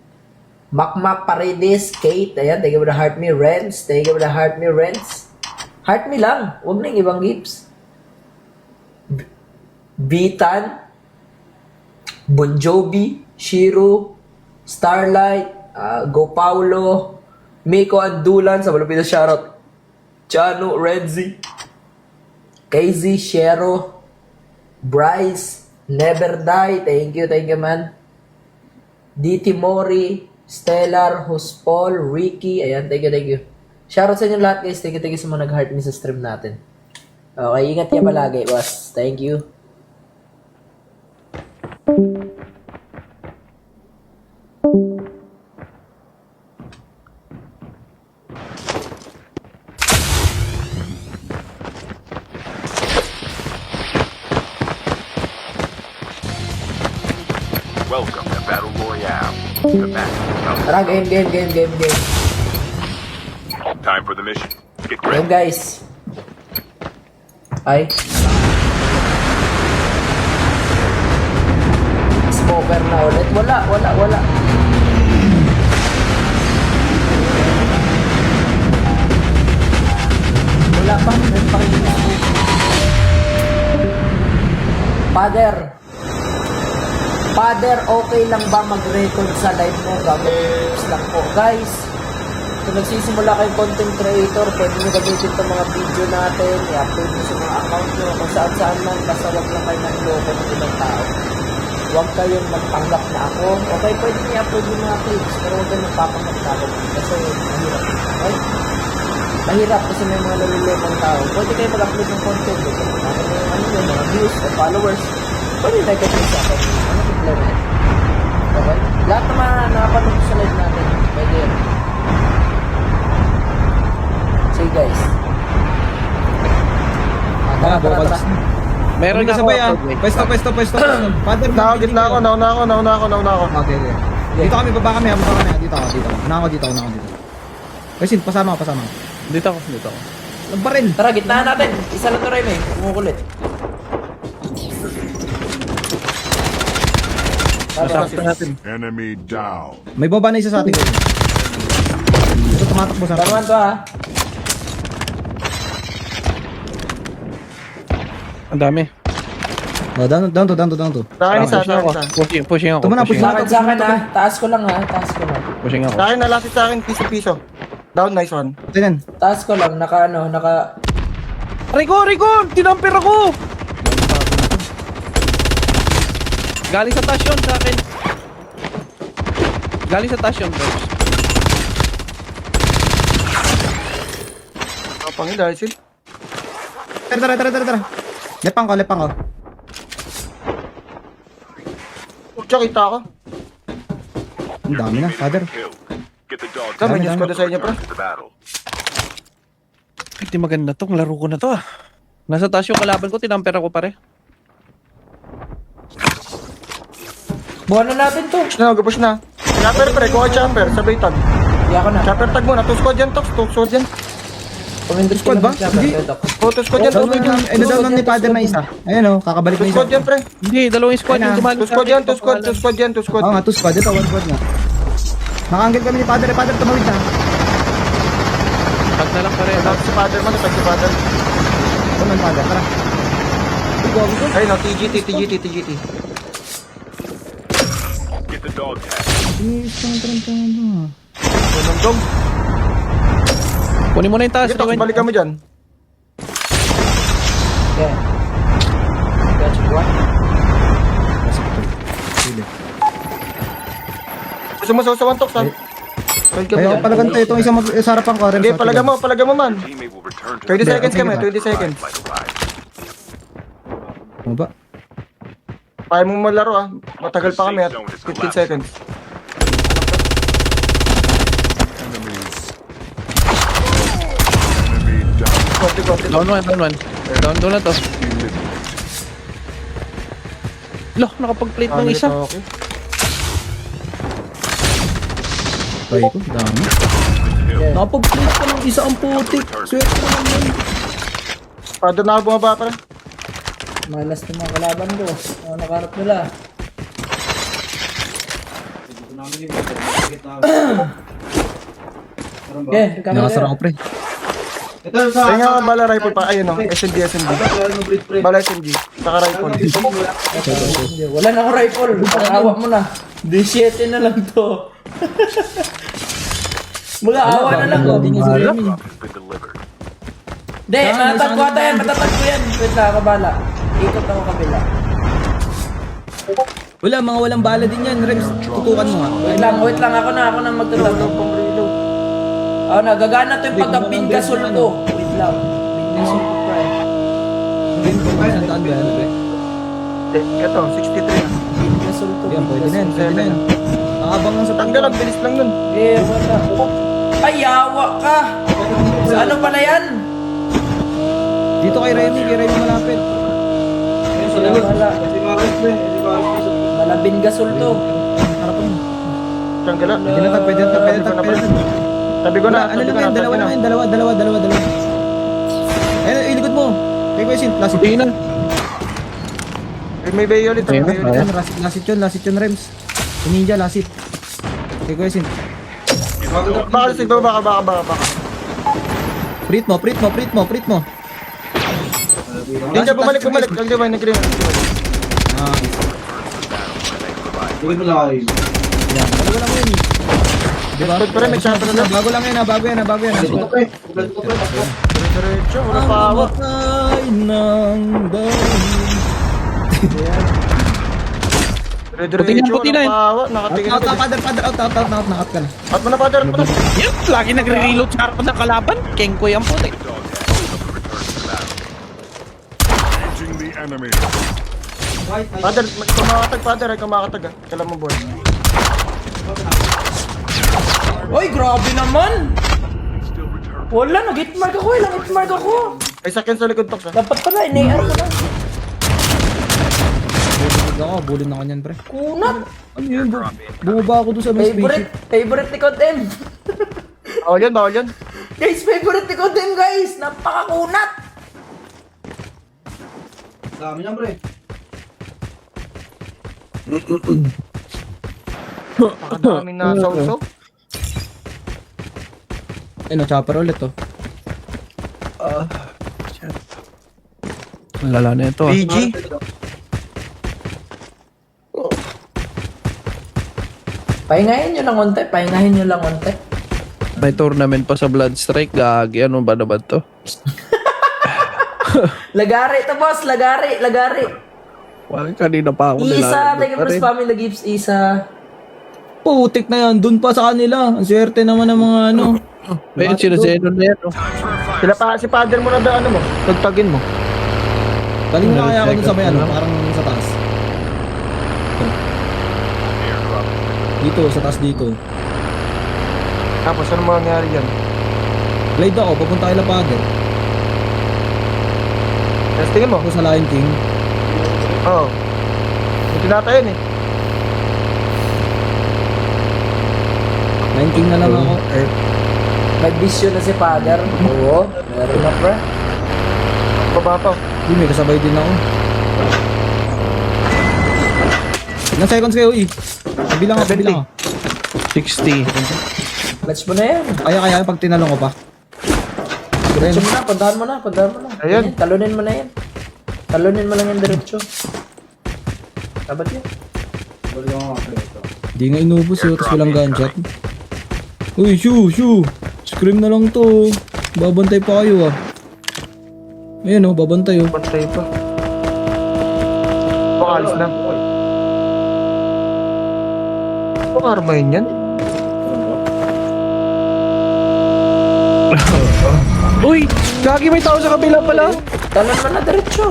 Makmak Paredes, Kate, ayan, thank you for the heart me, Renz, thank you for the heart me, Renz. Heart me lang, huwag na yung ibang gifts. Bitan, Bon Jovi, Shiro, Starlight, Go Paulo, Miko Andulan, sa malupit na shoutout, Chano, Renzi, KZ, Shero, Bryce, Never Die, thank you man. DT Mori, Stellar, Huspol, Ricky, ayan, thank you. Shoutout sa inyo lahat guys, thank you sa mga nag-heart me sa stream natin. Okay, ingat kayo palagi, boss. Thank you. Welcome to Battle Royale. The match is about to Tara, game. Time for the mission. Get Game ready. guys. Ay. Smoker na ulit. Wala. Wala pa. Meron pa rin. Father, okay lang ba mag-record sa live mo? Gagawin lang po. Guys, kung nagsisimula kayong content creator, pwede nyo gamitin itong mga video natin, i-upload nyo sa mga account nyo, kung saan man, basta wag lang kayo nanloko ng ibang tao. huwag kayong magpanggap na ako. Okay, pwede niyo i-upload yung mga clips, pero huwag kayong magpapanggap na ako. Kasi mahirap. Okay? Mahirap kasi may mga nalulokong tao. Pwede kayo mag-upload ng content. Ito, mga views o followers. Pwede tayo kayo sa akin. Ano problema yan? Okay? Lahat na mga nakapanood sa live natin, pwede yan. Sige guys. Tara. Meron Hindi na kasabay ah. ako. Pwesto. Father, Gitna ako. Okay. Dito kami, baba kami. Dito ako. Nako dito. Wesin, pasama ka. Dito ako. Ano pa rin? Tara, gitnaan natin. Isa lang to rin eh. Kumukulit. Nasaktan natin. Enemy down. May baba na isa sa atin. Ito, tumatakbo sa atin. Taruhan to ha. Ang dami. Oh, down to. Sa akin isa. Pushing ako. Ito muna, push Sa akin ha. Taas ko lang. Pushing ako. Sa akin, nalasit sa akin, piso. Down, nice one. Tingnan. Taas ko lang. Naka. Rico! Tinamper ako! Galing sa taas yun sa akin. Galing sa taas yun, bro. Pangin dahil sil. Tara. Lepang ko. Tsaka kita ako. Ang dami na, father. Kill. Get the dog May Dami, news ko na sa inyo, pre. to the battle. Hindi maganda tong laro ko na to ah. Nasa taas yung kalaban ko, tinamper ako pare. Buwan na natin to. Push na. Chopper, pre. Kuha chopper. Sabay tag. Hindi ako na. Chopper tag muna. 2 squad yan, Tox. 2 squad yan. Pumindot Squad ba? Hindi. 2 squad yan. Down lang ni father na isa. Ayun oh, kakabalik 2 na isa. squad yan, pre. Hindi, dalawang squad Ayun yung na. dumali 2 squad yan. 2 squad. 2 squad. Oo nga, 2 squad. Ito, 1 squad nga. Nakaanggit kami ni father. Father, tumawid na. Tag na lang pare. Tag si father man. Tag si father. Ito man, father. Tara. Ay, no. TGT. Get the dog tag. Dong. Kunin mo na yung taas. Sige, Tox. Balik kami dyan. Okay. Gotcha, buwan. Gusto mo sa 1 Tox, ha? Balik kami Kaya dyan. ako pala ganito. Itong isang sa harapan ko. Hindi, palaga mo man. Teammate will return to 20 the seconds kami. 20 seconds. flight arrives. Ano ba? Kaya mo malaro, ah. Matagal pa kami at 15 seconds. Enemy down. Konti. Down one. Down na to. Loh, nakapag-plate ng isa. Okay. Tay ko, dami. Nakapag-plate ko ng isa ang putik. Swerte naman yun. Father na ako bumaba, pre. Malas ng mga kalaban ko. Ano nakarap nila? Okay, Nakasara ko pre. Kaya nga bala rifle pa. Ayun, no. SMG. Bala SMG. Saka rifle. Wala na akong rifle. Awa mo na. D7 na lang to. Mula awa na lang. Drop has been delivered. Hindi, matatag ko yan. Wait lang, kabala. Ikot ako kabila. Wala, mga walang bala din yan. Rems, tutukan mo nga. Wait lang. Ako na magtatag. Ako na, gagana to yung pagka-pin gasol ko. Wait lang. Pin gasol ko, pre. Isang daan ba yan, pre? Ito, 63. Pin gasol to. Yan, pwede na yan. Nakabang lang sa Tanggal, ang bilis lang nun. Eh, wala. Ay, yawa ka! Sa ano pala yan? Dito kay Remy malapit. Wala. Malabing gasol to. Harapan mo. Tanggal, ah. Pwede na. Sabi ko na. Ano lang yan, dalawa lang yan. Dalawa. Ilikod mo. Kay Quesin, lasit. Hindi na. May bayo ulit. Lasit yun, Rems. Si Ninja, lasit. Kay Quesin. Baka. Prit mo. Ninja, bumalik. Hindi ba, nag-green. Yan, dalawa lang yun. Diba? Good pa rin, may chopper na. Bago yan. Diretso, wala pa awa. Ang matay ng dahil. Puti na yun. Nakatingin Out, na. out ka na. At mo na, father. At mo na. Yan, lagi nagre-reload sa harapan ng kalaban. Kengko yan puti. Engaging the enemy. Father, kumakatag, father. Ay, kumakatag ah. Kailan mo, boy. Oy, grabe naman! Wala, nag-hitmark ako eh. Nag-hitmark ako. Ay, sakyan sa likod, Tox ah. Dapat pala, ina-air ko lang. Bulin ako niyan, pre. Kunat! Ano yun, bro? Bumaba ako doon sa may spaceship. Favorite ni Kotem. Bawal yan. Guys, favorite ni Kotem, guys. Napakakunat! Dami niyan, pre. Pakadaming nasawsaw. Ayun, chopper ulit, oh. Ang lala na ito. PG. Pahingahin nyo lang konti. Pahingahin nyo lang konti. May tournament pa sa Blood Strike. Gagi, ano ba naman to? Lagari ito, boss. Lagari. Wala, kanina pa ako Isa. Thank you for spamming the gifts. Isa. Putik na yan, dun pa sa kanila. Ang swerte naman ng mga ano. Ayun, sinasenon na yan. Oh. Sila pa, si father mo na ano mo. Tagtagin mo. Galing na kaya ako dun sa may ano, parang sa taas. Dito, sa taas dito. Tapos ano mangyari yan? Glide ako, papunta kay Lapader. Tapos tingin mo. Ako sa Lion King. Oo. May tinatayin eh. Lion King na lang ako. May bisyo na si father. Oo. Meron na, pre. Baba pa. Hindi, may kasabay din ako. Ilang seconds kayo, eh. Kabilang ako. 60. Clutch mo na yan. Kaya pag tinalong ko pa. Diretso mo na. Puntahan mo na. Ayan. Yan, talunin mo na yan. Talunin mo lang yung diretso. Dapat yun. Hindi nga inubos yun, tapos walang gunshot. Uy, shoo! Scream na lang to. Babantay pa kayo ah. Ayan oh, babantay oh. Pantay pa. Pakalis na. Ano arma yun yan? Uy! Gagi, may tao sa kabila pala. Talon mo na diretso.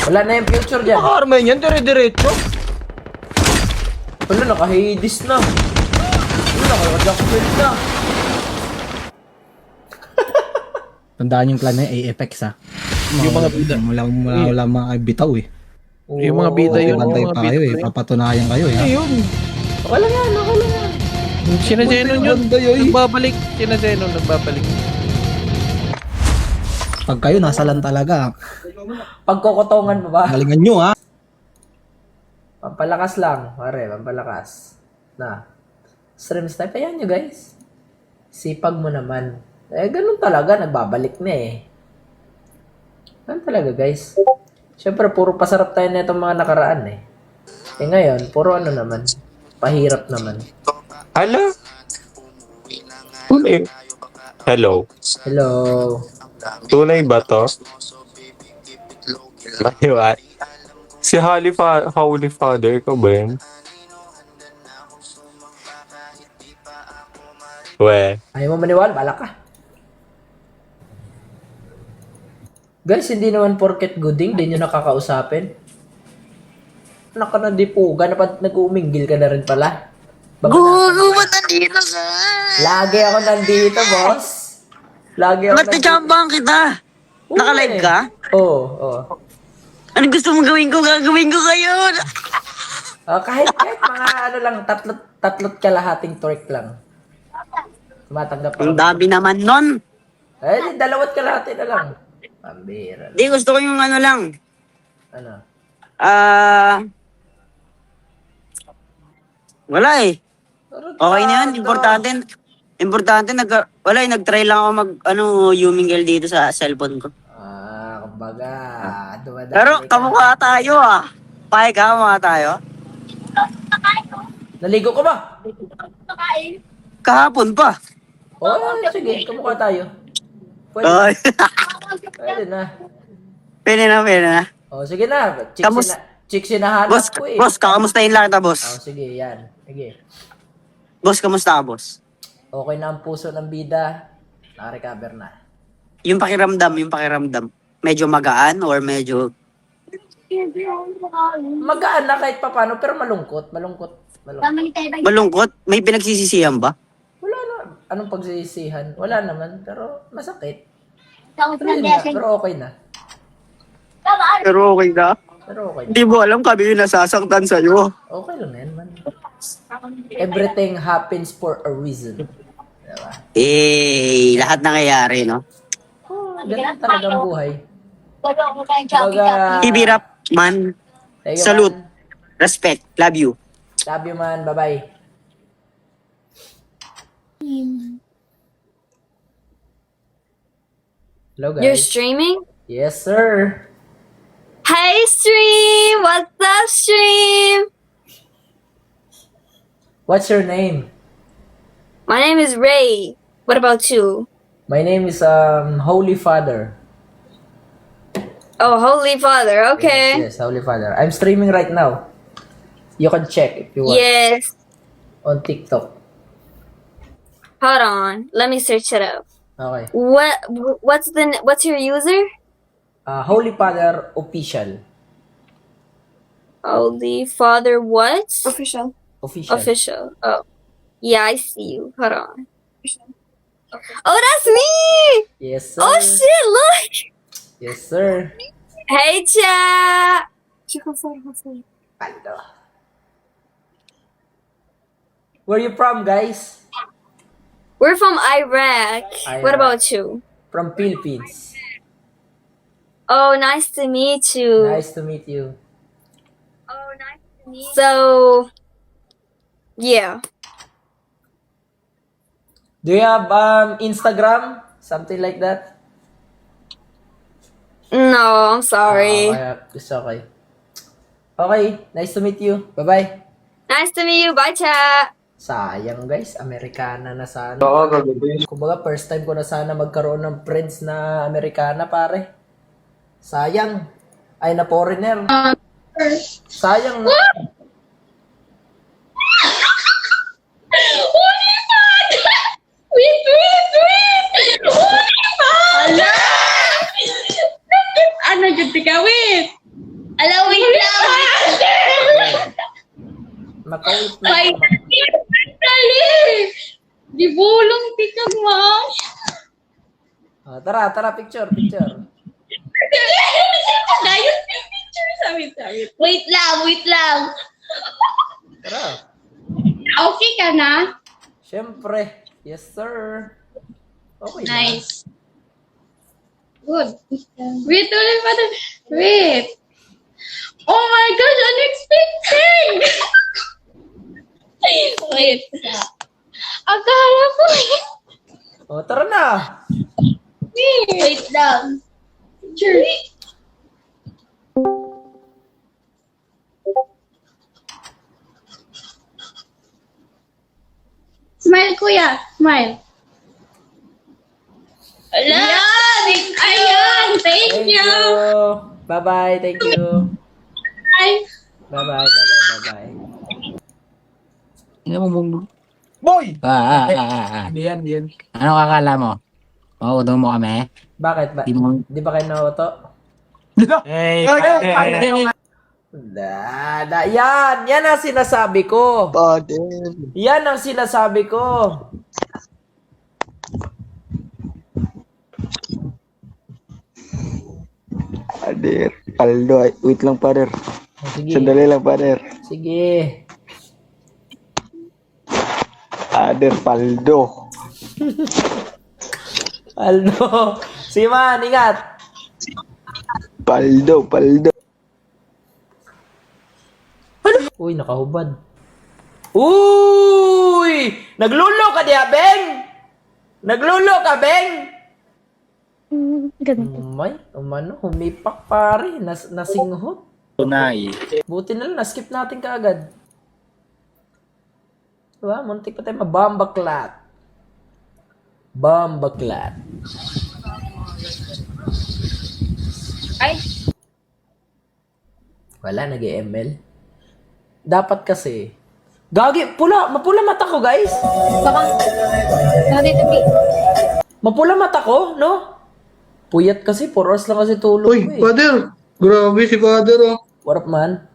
Wala na yung future dyan. Ano arma yun yan? Dire-diretso? Wala, naka-Hades na. Wala, naka-Jackpot na. Tandaan yung clan na yung AFX ah. Yung mga bida. Wala mga bitaw eh. Yung mga bida yun. Bantay Yung mga pa kayo eh. bida. Papatunayan kayo eh. Ayun. Wala yan. Sinasenon yun. Bantay, oy. Nagbabalik. Sinasenon, nagbabalik. Pag kayo nasa lan talaga, Pagkokotongan mo ba? galingan nyo ah. Pampalakas lang. Pare, pampalakas. Na. Stream snipe. Ayan nyo guys. Sipag mo naman. Eh, ganun talaga. Nagbabalik na eh. Ganun talaga guys. Siyempre, puro pasarap tayo na itong mga nakaraan eh. Eh ngayon, puro ano naman. Pahirap naman. Hello? Hello? Hello. Tunay ba to? Mahiwat. Si Holy Father ko ba yun? We. Ayaw mo maniwala? Bala ka. Guys, hindi naman porket gooding, di nyo nakakausapin. Anak ka na dipuga, nag-uminggil ka na rin pala. Gugu, ba't nandito ka? Lagi ako nandito, boss. Lagi ako Matachambang kita. Naka-live ka? Oo. Ano gusto mong gawin ko? Gagawin ko kayo. Kahit mga ano lang, tatlot kalahating torque lang. Tumatanggap Ang ako. dami naman nun. Eh, dalawat kalahati na lang. Pambira. Di, gusto ko yung ano lang. Ano? Wala eh. Okay na yun. Importante, nag-try lang ako humingel dito sa cellphone ko. Kumbaga, dumadali Pero ka. kamukha tayo ah. Pahay ka, kamukha tayo. Naligo ka ba? Kahapon pa. Oo, sige, kamukha tayo. Pwede, Ay. pwede na. Pwede na, pwede na. Oh, sige na. Kamus- Chicks hinahanap Boss, ko eh. boss, kakamustahin lang kita, boss. Oh, sige, yan. Sige. Boss, kamusta ka, boss? Okay na ang puso ng bida. Naka-recover na. Yung pakiramdam. Medyo magaan or medyo... Magaan na kahit papano, pero malungkot. Malungkot? May pinagsisisihan ba? Wala na. Anong pagsisisihan? Wala naman, pero masakit. Pero, yun na, pero okay na. Pero okay na. Pero okay na. Hindi mo alam kami yung nasasaktan sa'yo. Okay lang yan, man. Everything happens for a reason. Diba? Lahat nangyayari, no? Ganun talaga ang buhay. Baga, Keep it up, man. thank you, Salute. man. Respect. Love you. Love you, man. Bye-bye. Hello, guys. You're streaming? Yes, sir. Hey, stream! What's up, stream? What's your name? My name is Ray. What about you? My name is Holy Father. Oh, Holy Father. Okay. Yes, Holy Father. I'm streaming right now. You can check if you want. Yes. On TikTok. Hold on. Let me search it up. Okay. What's your user? Holy Father Official. Holy Father what? Official. Official. Oh. Yeah, I see you. Hold on. Oh, that's me! Yes, sir. Oh shit, look! Yes, sir. Hey, chat! Where you from, guys? We're from Iraq. Iraq. What about you? From Philippines. Oh, nice to meet you. Nice to meet you. So, yeah. Do you have Instagram? Something like that? No, I'm sorry. It's okay. Okay, nice to meet you. Bye-bye. Nice to meet you. Bye, chat. Sayang guys, Amerikana na sana. Oo, gagawin. Kumbaga, first time ko na sana magkaroon ng friends na Amerikana, pare. Sayang. Ay, na foreigner. Sayang na. Wait! Ala! Ano yun, tika, wait! Ala, wait lang! Makawit na. Wait! Dali! Di bulong, tika, ma! Tara, picture. Dahil picture, sabi. Wait lang! Tara. Okay ka na? Siyempre. Yes, sir. Okay na. Nice. Good. Wait, ulit pa. Wait. Oh my gosh, unexpected! Wait. Akala ko. O, tara na. Wait lang. Picture. Smile, kuya. Smile. Ayan! Thank you! Bye-bye. Thank you. Bye! Bye-bye. Boy! Hindi yan. Ano kakala mo? Mauuto mo kami? Bakit ba? Di ba kayo nauto? Yan ang sinasabi ko. Yan ang sinasabi ko. Pader, paldo. Wait lang, pader. Sige. Sandali lang, pader. Sige. Pader, paldo. Aldo. Sige man, ingat. Paldo. Uy, nakahubad. Uy! Naglulo ka diya, Beng? Naglulo ka, Beng? May, umano, humipak pare. Nasinghot. Tunay. Buti na lang, naskip natin kaagad. Diba? Muntik pa tayo mabambaklat. Ay, Wala, nag-ML. Dapat kasi. Gagi, mapula mata ko, guys. baka, nandito, B. Mapula mata ko, no? Puyat kasi, 4 hours lang kasi tulog ko eh. Father. Grabe si Father, oh. What up, man?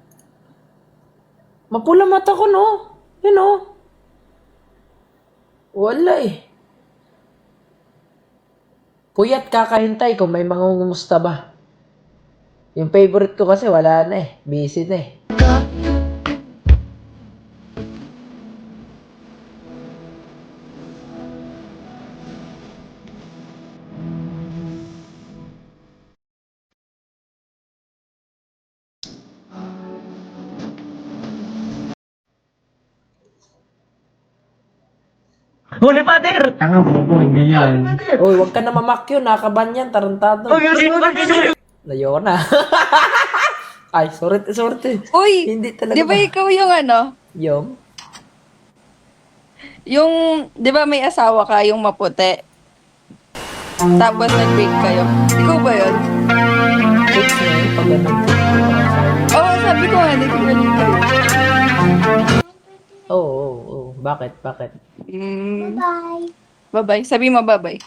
Mapula mata ko, no? You know? Wala eh. Puyat kakahintay kung may mangungumusta ba. Yung favorite ko kasi wala na eh. Busy na eh. Holy Father! Tanga mo, hindi yan. Uy, wag ka na mamakyo. Nakaban yan. Tarantado. Layo na. Ay, sorry. Uy, Hindi talaga. di ba ikaw yung ano? Yung? Yung, di ba may asawa ka, yung maputi? Tapos nag-break kayo. Ikaw ba yun? Fix na yun. Pag ganun. Oo, sabi ko nga, di ko galing kayo. Oo. Bakit? Bye-bye. Sabi mo bye-bye.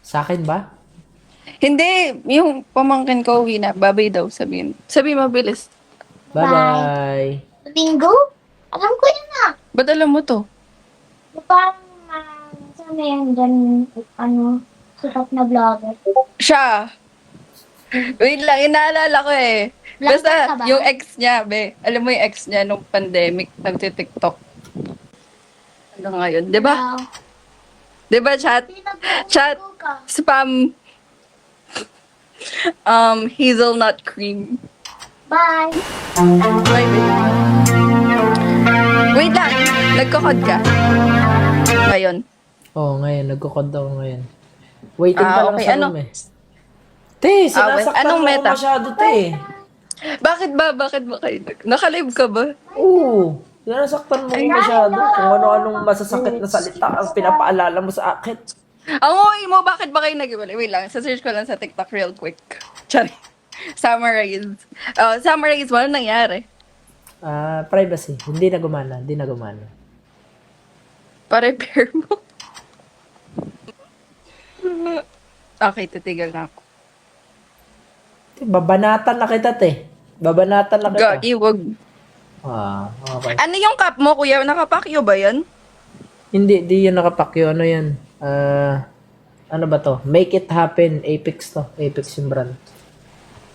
Sa akin ba? Hindi, yung pamangkin ko uwi na. Bye-bye daw, sabihin. Sabi mo, bilis. Bye-bye. Bingo? Alam ko yun na. Ba't alam mo to? Parang, saan na yan dyan, sikat na vlogger. Siya. Wait lang, inaalala ko eh. Vlogger Basta, ka ba? yung ex niya, be. Alam mo yung ex niya nung pandemic, nagtitiktok. Ano ngayon, di ba? Wow. Di ba, chat? Chat, spam, hazelnut cream. Bye! Bye, babe. Wait lang, nagkakod ka. Ngayon. Oo, ngayon. Nagkukod ako ngayon. Waiting pa lang okay. sa Ano? room eh. Te, sinasaktan Anong mo meta? ako masyado, te. Bakit ba kayo? Nakalive ka ba? Oo. Sinasaktan mo ako masyado. Kung ano-anong masasakit na salita ang pinapaalala mo sa akin. Ang uwi mo, bakit ba kayo nag-iwalay? Wait lang, sa-search ko lang sa TikTok real quick. Sorry. Summarize. Summarize mo, ano nangyari? Privacy. Hindi na gumana. Pa-repair mo. Okay, titigil na ako. Babanatan na kita, te. Babanatan na kita. Gagi, wag. Okay. Ano yung cup mo, kuya? Nakapakyo ba yan? Hindi, di yun nakapakyo. Ano yan? Ano ba to? Make it happen. Apex to. Apex yung brand.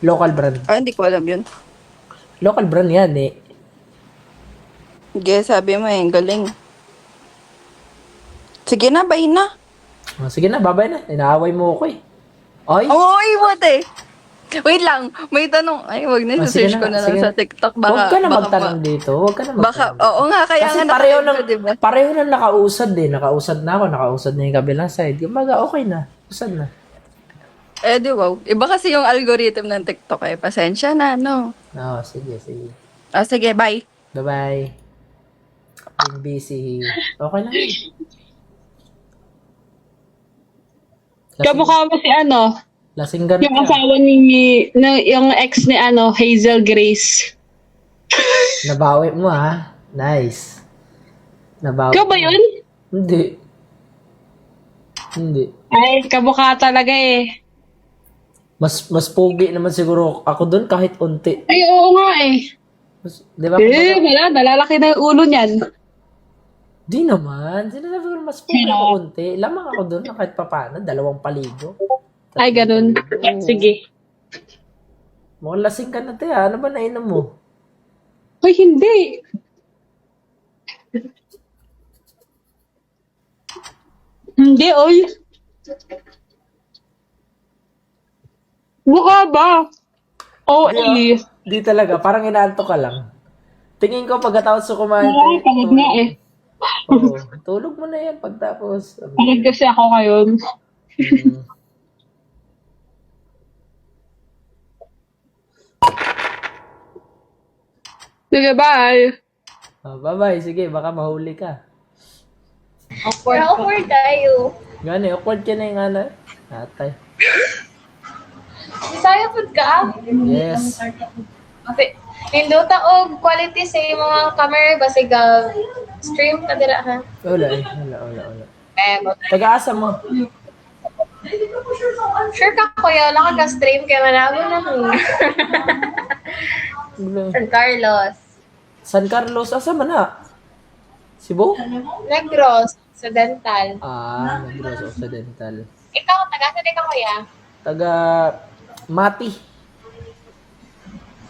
Local brand. Hindi ko alam yun. Local brand yan eh. Sige, sabi mo eh, galing. Sige na, bye na. Sige na, babay na. Inaaway mo ako eh. Ay! Oy, what eh? Wait lang, may tanong. Ay, wag na, Sige search ko na lang sige. sa TikTok. Baka, Huwag ka na baka magtanong dito. Huwag ka na Baka, magtanong. oo nga, kaya Kasi nga pareho nakalive ka, diba? pareho na nakausad eh. Nakausad na ako. Nakausad na yung kabilang side. Kumaga, okay na. Usad na. Eh, di wow. Iba kasi yung algorithm ng TikTok eh. Pasensya na, no? Sige. Sige, bye. Bye-bye. I'm busy. Okay na. Kamukha mo si Lasing ganun yung asawa yung ex ni Hazel Grace. Nabawi mo ha. Nice. Nabawi. Ikaw ba yun? Hindi. Ay, kamukha talaga eh. Mas pogi naman siguro ako doon kahit unti. Ay, oo nga eh. Di ba? Wala, nalalaki na yung ulo niyan. Di naman. Sinasabi ko mas pogi ako unti. Lamang ako doon kahit papano. 2 paligo. Ay, ganun. Sige. Mukhang lasing ka na te ha. Ano ba nainom mo? Ay, hindi. Hindi, oy. Mukha ba? Oo, eh. Di talaga. Parang inaantok ka lang. Tingin ko pagkatapos ko kumain. Oo, pagod nga eh. Oo. Tulog mo na yan pagtapos. Pagod kasi ako ngayon. Sige, bye. Bye-bye. Sige, baka mahuli ka. Awkward tayo. Gani, awkward ka na yung ano. Atay. Bisaya pud ka? Yes. Ninduta og quality sa mga camera basig stream ka dira ha. Wala. Taga-asa mo? Sure ka kuya, wala ka stream kay manago na mo. San Carlos. San Carlos, asa man na? Cebu? Negros, Occidental. Negros Occidental. Ikaw, taga sa ka kuya? Taga Mati.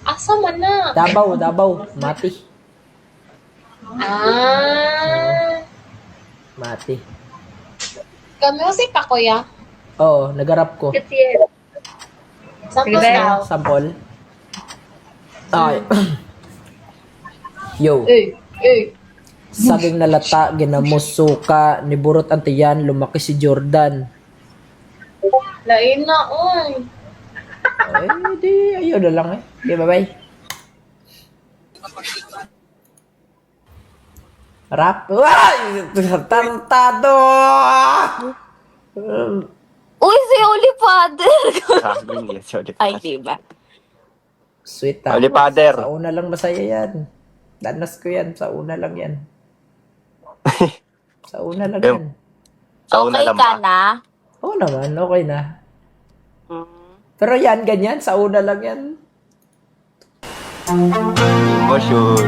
Asa man na? Davao, Mati. Mati. Ka-music ka kuya? Oo, nagarap ko. Sample daw. Sample. Ay. Yo. Saging nalata, ginamos suka, niburot ang tiyan, lumaki si Jordan. Lain na, oy. Ay, di, ayaw na lang eh. Okay, bye-bye. Rap. Ay! Tartado! Uy, si Holy Father! Sabi niya, sorry. Ay, diba? Sweet Holy Father. Sa una lang masaya yan. Danas ko yan. Sa una lang yan. Sa una lang yan. Sa una Okay lang ka ba? na? Oo naman, okay na. Pero yan, ganyan. Sa una lang yan. Emotion.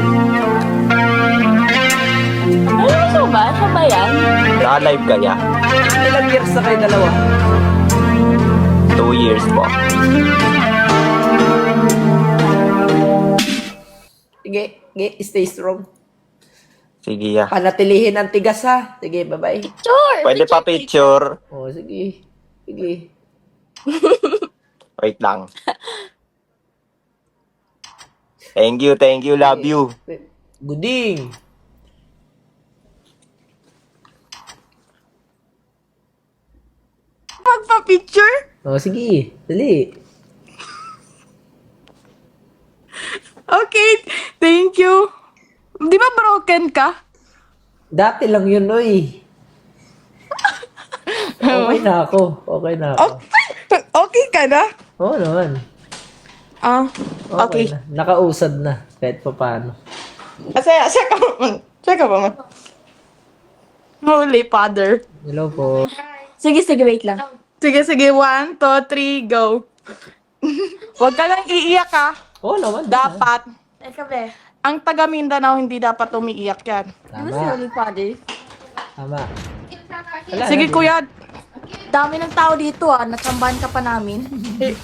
Ano siya ba? Siya ba yan? Naka-live ka niya? Ilang years na kayo dalawa? 2 years po. Sige, stay strong. Sige ya. Panatilihin ang tigas ha. Sige, bye-bye. Sure! Pwede pa picture. Oh, sige. Sige. Wait lang. Thank you, love you. Guding. Magpa-picture? Oh, sige. Dali. Okay, thank you. Di ba broken ka? Dati lang yun, oy. Okay na ako. Okay na ako. Okay ka na? Oo naman. Okay. Na. Nakausad na. Kahit pa paano. Check ka ba? Holy Father. Hello po. Sige, wait lang. Sige, 1, 2, 3, go. Huwag ka lang iiyak ha. Oo naman. Dapat. Ang taga Mindanao hindi dapat umiiyak yan. Tama. Holy Father. Tama. Sige kuya, dami ng tao dito natsambahan ka pa namin.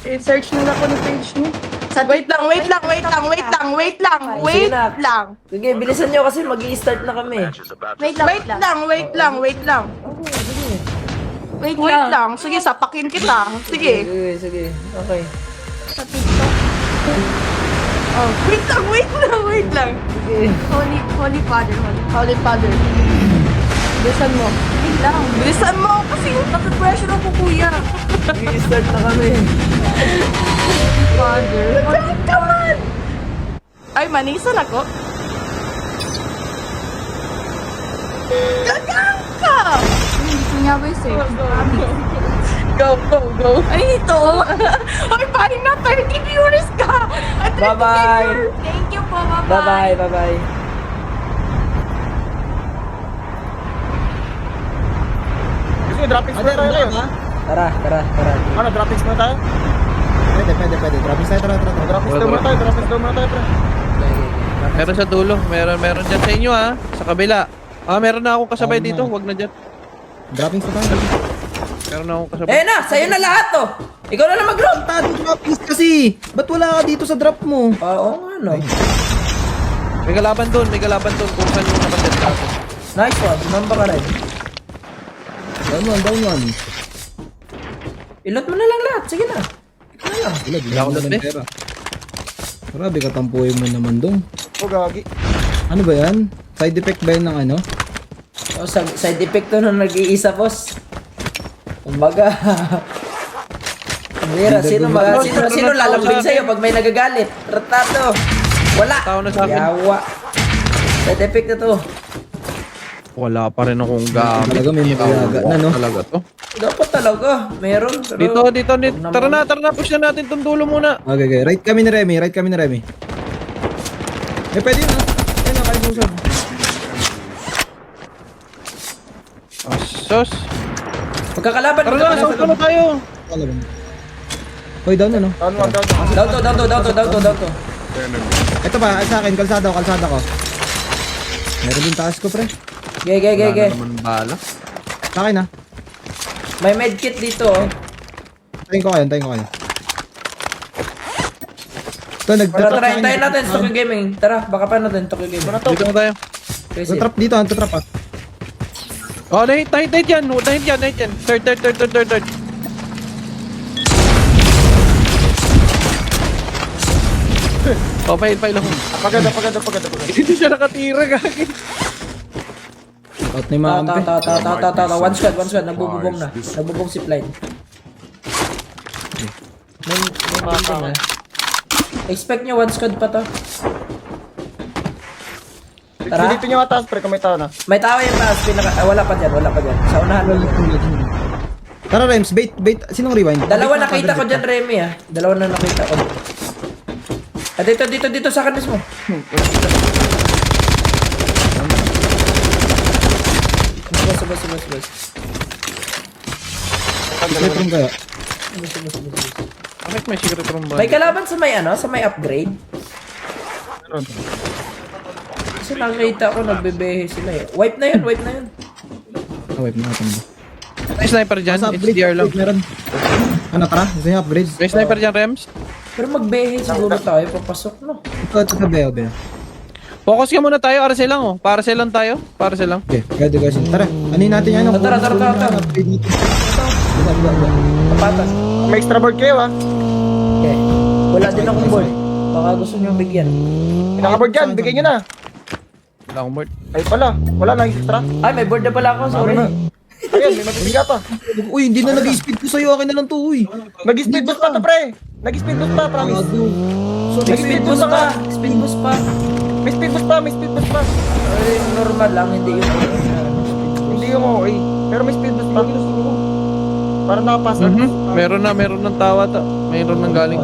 I-search nila ko ng page niyo. Wait lang. Sige, bilisan nyo kasi mag-i-start na kami. Wait lang. Wait lang. Sige, sapakin kita. Sige. Sige. Okay. Sa TikTok. Oh, wait lang. Sige. Holy Father. Bilisan mo kasi naka-pressure ako kuya. Mag-i-start na kami. Father. Come on! Ay, manisan ako. Gagang ka! Gusto niya ba yung safe? Go. Ay, ito. Ay, parang na 30 viewers ka. Bye-bye. Thank you po, bye-bye. Bye-bye. Sige, droppings muna tayo kayo. Tara. Ano, droppings muna tayo? Pwede. Droppings tayo, tara. Droppings daw muna tayo, pre. Meron sa dulo. Meron dyan sa inyo sa kabila. Meron na akong kasabay dito. Huwag na dyan. Droppings na tayo. Meron na akong kasabay. Na, sa'yo na lahat to. Ikaw na lang mag-drop. Droppings kasi. Ba't wala ka dito sa drop mo? Oo nga, no. May kalaban doon. Kung saan yung nakaset ka ako. Nice one. Number ka rin. Down one. Ilot mo na lang lahat. Sige na. Wala akong lot, pera. Grabe katampuhin mo naman dong. O, gagi. Ano ba yan? Side effect ba yan ng ano? Oh, side effect to nung nag-iisa, boss. Kumbaga. Sino lalambing sa'yo pag may nagagalit? Retrato. Wala. Tao na sa akin. Yawa. Side effect na to. Wala pa rin akong gamit. Talaga may magaga na, no? Talaga to. Dapat talaga. Meron. Dito, Pero... dito. Tara na, push na natin itong dulo muna. Okay. Right kami ni Remy. Eh, pwede yun ha. Ayun na, kaya busog. Asos. Magkakalaban. Tara na, saan tayo? Kalaban. Hoy, down na no? Down to. Ito pa, sa akin, kalsada ko. Meron din taas ko, pre. Ge. naman bala. Sa akin ha. May medkit dito oh. Tayin ko kayo. Ito, Tara, tayo natin sa Tokyo Gaming. Tara, baka pa natin Tokyo Gaming. Dito na tayo. Kasi, Trap dito, trap ah. Oh, nahit yan. Third. Oh, pail ako. Pagada. Hindi siya nakatira, gagi. Out na yung mga kampi. ta. One squad. Nagbububong na. Nagbubong zip line. May building na. Expect nyo one squad pa to. Tara. Dito nyo atas, pre, kung may tao na. May tao yung taas. Wala pa dyan. Sa unahan. Tara, Rems, bait. Sinong rewind? Dalawa nakita ko dyan, Remy ah. Dalawa na nakita ko. Ah, dito sa akin mismo. Bus. Secret room kaya. Bakit may secret room ba? May kalaban sa may upgrade. Kasi nakita ko nagbebehe sila eh. Wipe na yun. Wipe na natin. May sniper dyan, HDR lang. Meron. Ano, tara? Ito yung upgrade. May sniper dyan, Rems. Pero magbehe siguro tayo. Papasok no. Ito, beo. Focus ka muna tayo, RC lang oh. Parcel lang tayo. Okay, pwede guys. Tara, anin natin yan. Tara. Papatas. May extra board kayo, ha? Okay. Wala din akong board. Baka gusto nyo bigyan. Pinaka-board yan, bigay nyo na. Wala akong board. Ay pala, wala na extra. Ay, may board na pala ako. Sorry. Ayun, may mabibiga pa. Uy, hindi na nag-speed ko sa'yo. Akin na lang to, uy. Nag-speed boost pa to, pre. Nag-speed boost pa, promise. Speed boost pa. Speed boost pa. May speed boost pa. Ay, normal lang. Hindi yun. Hindi yung okay. Pero may speed boost pa. Para nakapasa. Meron ng tawa ta. Meron ng galing.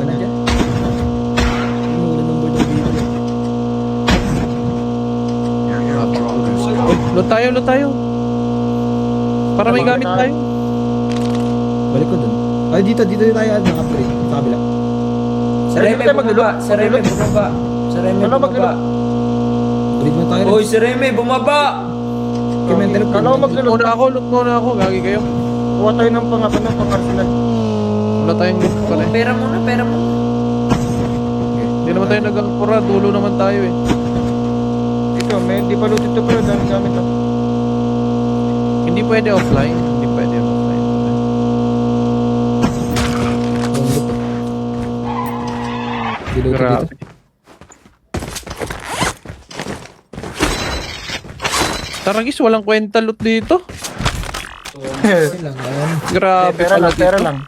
Loot tayo. Para may gamit tayo. Balik ko dun. Ay, dito tayo upgrade. Sa kabila. Si Remy bumaba. Upgrade mo tayo. Uy, si Remy bumaba. Loot muna ako. Gagi kayo. Kuha tayo ng pang-arsenal. Wala tayong loot pala eh. Pera muna. Hindi naman tayo nag-alpura. Dulo naman tayo eh. Ito, may hindi pa loot ito, pero dami gamit lang. Hindi pwede offline. Grabe. Taragis, walang kwenta loot dito. Grabe. Pera lang.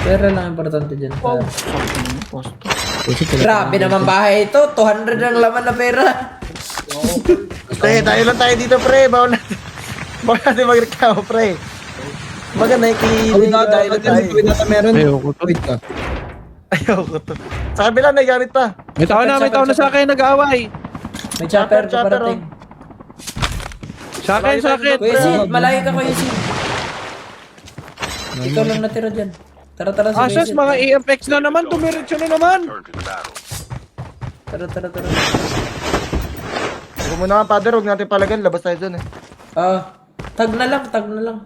Pera lang importante dyan. Grabe naman bahay ito. 200 ang laman na pera. Pre, tayo lang tayo dito, pre. Bawal natin magreklamo, pre. Maganda yung kilig tayo lang tayo. Meron. Ayoko to. Wait ka. Ayoko to. Sa kabila, may gamit pa. May tao na sa akin nag-aaway. May chopper parating. Sa akin. Kuya Sid, malayo ka Kuya Sid. Ikaw lang natira dyan. Tara si Kuya Asas, Sid. mga EFX na naman. Tumiretso na naman. Turn to the battle. Tara. Huwag mo naman, father. Huwag natin palagan. Labas tayo dun eh. Tag na lang.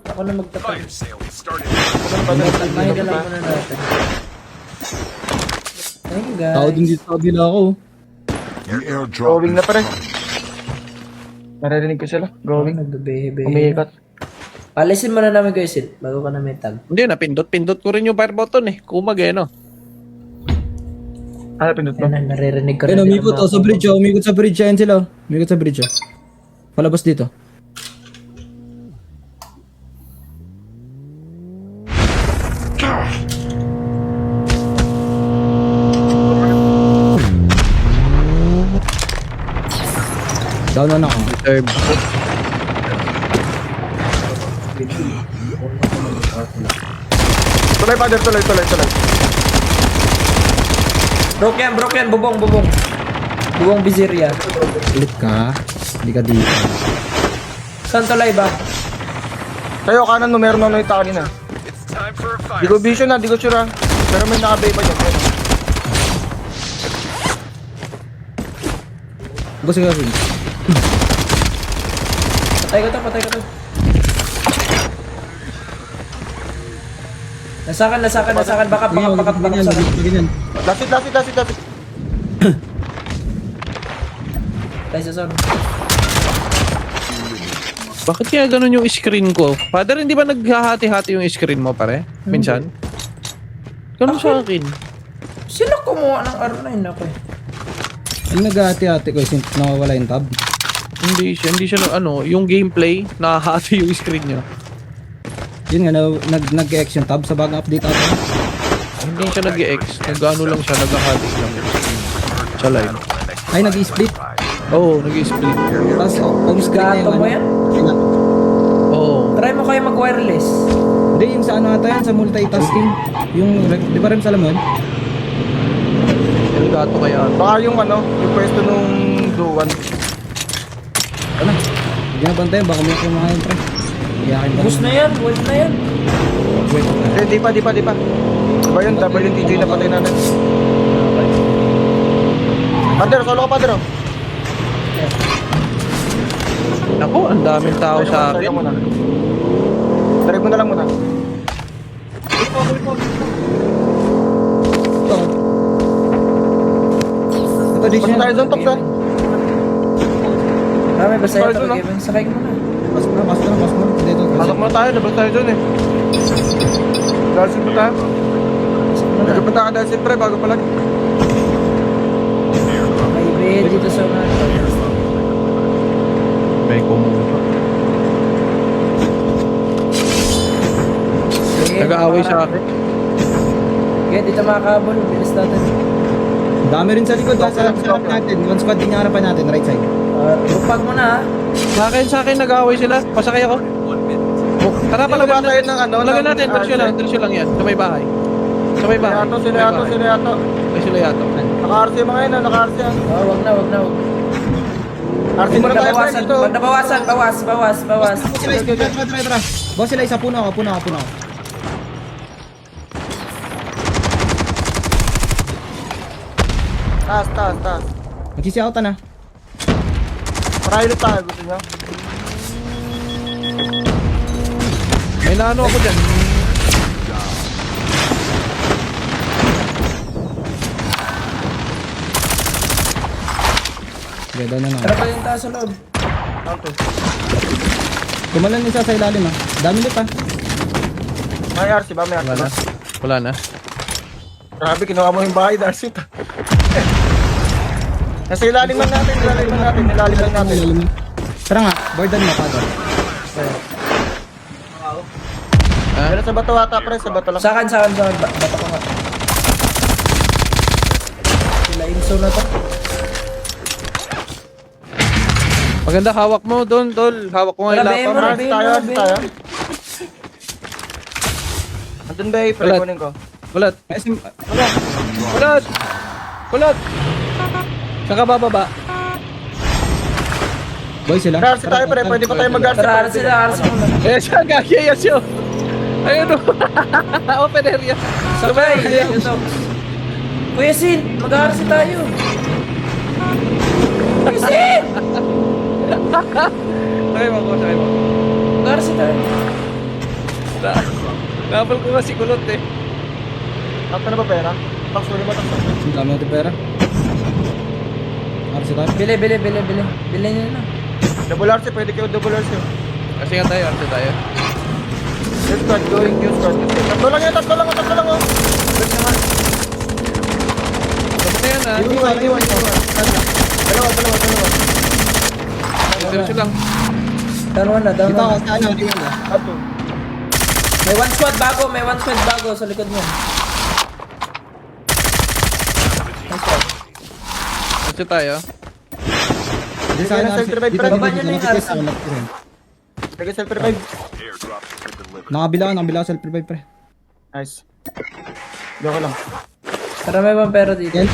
Ako na magtatag. Mahiga lang muna natin. Thank you guys. Tao din dito sa kabila ako. Going na, pre. Naririnig ko sila. Going. Nagbebehe. Umiikat. Alisin mo na namin Kuya Sid. Bago ka na may tag. Hindi, napindot ko rin yung fire button eh. Kumag eh, no? Pindot mo. Ayan, naririnig ko Ayun, din umikot ang mga sa bridge. Umikot sa bridge. Ayan sila. Umikot sa bridge. Palabas dito. Down na ako. Reserve. Tuloy, father, tuloy. Broke yan, bubong. Bubong Biziria. Ulit ka. Hindi ka dito. Saan tulay ba? Sa'yo, kanan mo, meron na yung kanina. Di ko vision na, di ko sure. Pero may nakabay pa dyan. Boss, gawin. Patay ka to. Nasakan. Baka. Ganyan. Lasit. Tayo sa zone. Bakit kaya ganun yung screen ko? Father, hindi ba naghahati-hati yung screen mo, pare? Minsan? Ganun sa akin. Sino kumuha ng R9 ako eh? Yung nag-hati-hati ko, nawawala yung tab. Hindi siya yung gameplay, nakahati yung screen niya. Yun nga, nag-X yung tab sa bagong update ata. Hindi siya nag-X, nag-ano lang siya, nag-hati lang yung screen. Sa live. Ay, nag-split. Oo, nag-split. Tapos, home screen na Gato mo yan? Oo. Try mo kayo mag-wireless. Hindi, yung sa ano ata yan, sa multitasking. Yung, di ba rin sa alam yun? Yung gato kaya. Baka yung pwesto nung Duwan. Ano? Hindi na bantayan, baka may kumain pre. Iyakin ba? Bus na yan. Di pa. Diba yun, double yung TJ na patay natin. Father, solo ka, Father. Ako, ang daming tao sa akin. Try mo na lang muna. Ito din siya. Pasok tayo zone, Tox, ha? Marami ba sa'yo Pasok ito? na. Sakay ka muna. Pasok na. Dito. Pasok muna tayo, double tayo dun eh. Dalsin pa tayo. Nagpunta ka dalsin, pre, bago palag. May bed dito sa mga. May kumuha. Nag-aaway sa akin. Okay, dito mga kabol. Bilis natin. Dami rin sa likod, sa harap natin. One squad din yung harapan natin, right side. Rupag mo na ha. Sa akin, nag-aaway sila. Pasakay ako. Tara, Hindi ba tayo ng palagan natin. Dirsyo lang yan. Sa may bahay. Sila yato. Ay, sila yato. Naka-RC mga yun, naka-RC yan. Wag na. RC muna tayo, pre, dito. Bawas. Tara. Boss sila, isa puno ako. Taas. Nagsisiautan na. Pilot tayo, gusto nyo? May naano ako dyan. Ganda na Tara pa yung taas sa loob. Kumalan isa sa ilalim ha. Dami lit ha. May RC ba? May RC ba? Wala na. Grabe, kinuha mo yung bahay, Darcy. Nasa ilalim lang natin. Tara nga, boardan mo Father. Pero sa bato ata, pre, sa bato lang. Sakan. Bato ko nga. Sila inso na to. Maganda, hawak mo doon, tol. Hawak ko nga yung laptop. RC tayo. Andun ba yung pre, kunin ko? Kulot. Saan ka bababa? Boy sila. RC tayo, pre, pwede pa tayo mag-RC. Tara, RC muna. Saan gagayas yun? Ayun o. Open area. Sabay. Kuya Sin, mag-RC tayo. Kuya Sin! Sakay mo. Mag-RC tayo. Napal ko nga si Kulot eh. Tapos na ba pera? Tapos ulit mo, Ang dami natin pera. Arsi tayo. Bili nyo na. Double RC, pwede kayo double RC. Kasi nga tayo, arte tayo. Yes, squad, going, new squad. Tatlo lang oh. Tapos na yan ah. Iwan. Dalawa. Diretso lang. Down Dito one. ako sa ano, di ba? Ato. May one squad bago sa likod mo. Diretso tayo. Dito sa ano, Self-revive, dito pre. Baba nyo na yung dito RC. sa ano. Lagay self-revive. Airdrop Nakabila self-revive pre. Nice. Diyan ka lang. Tara, may pampero dito. Yan.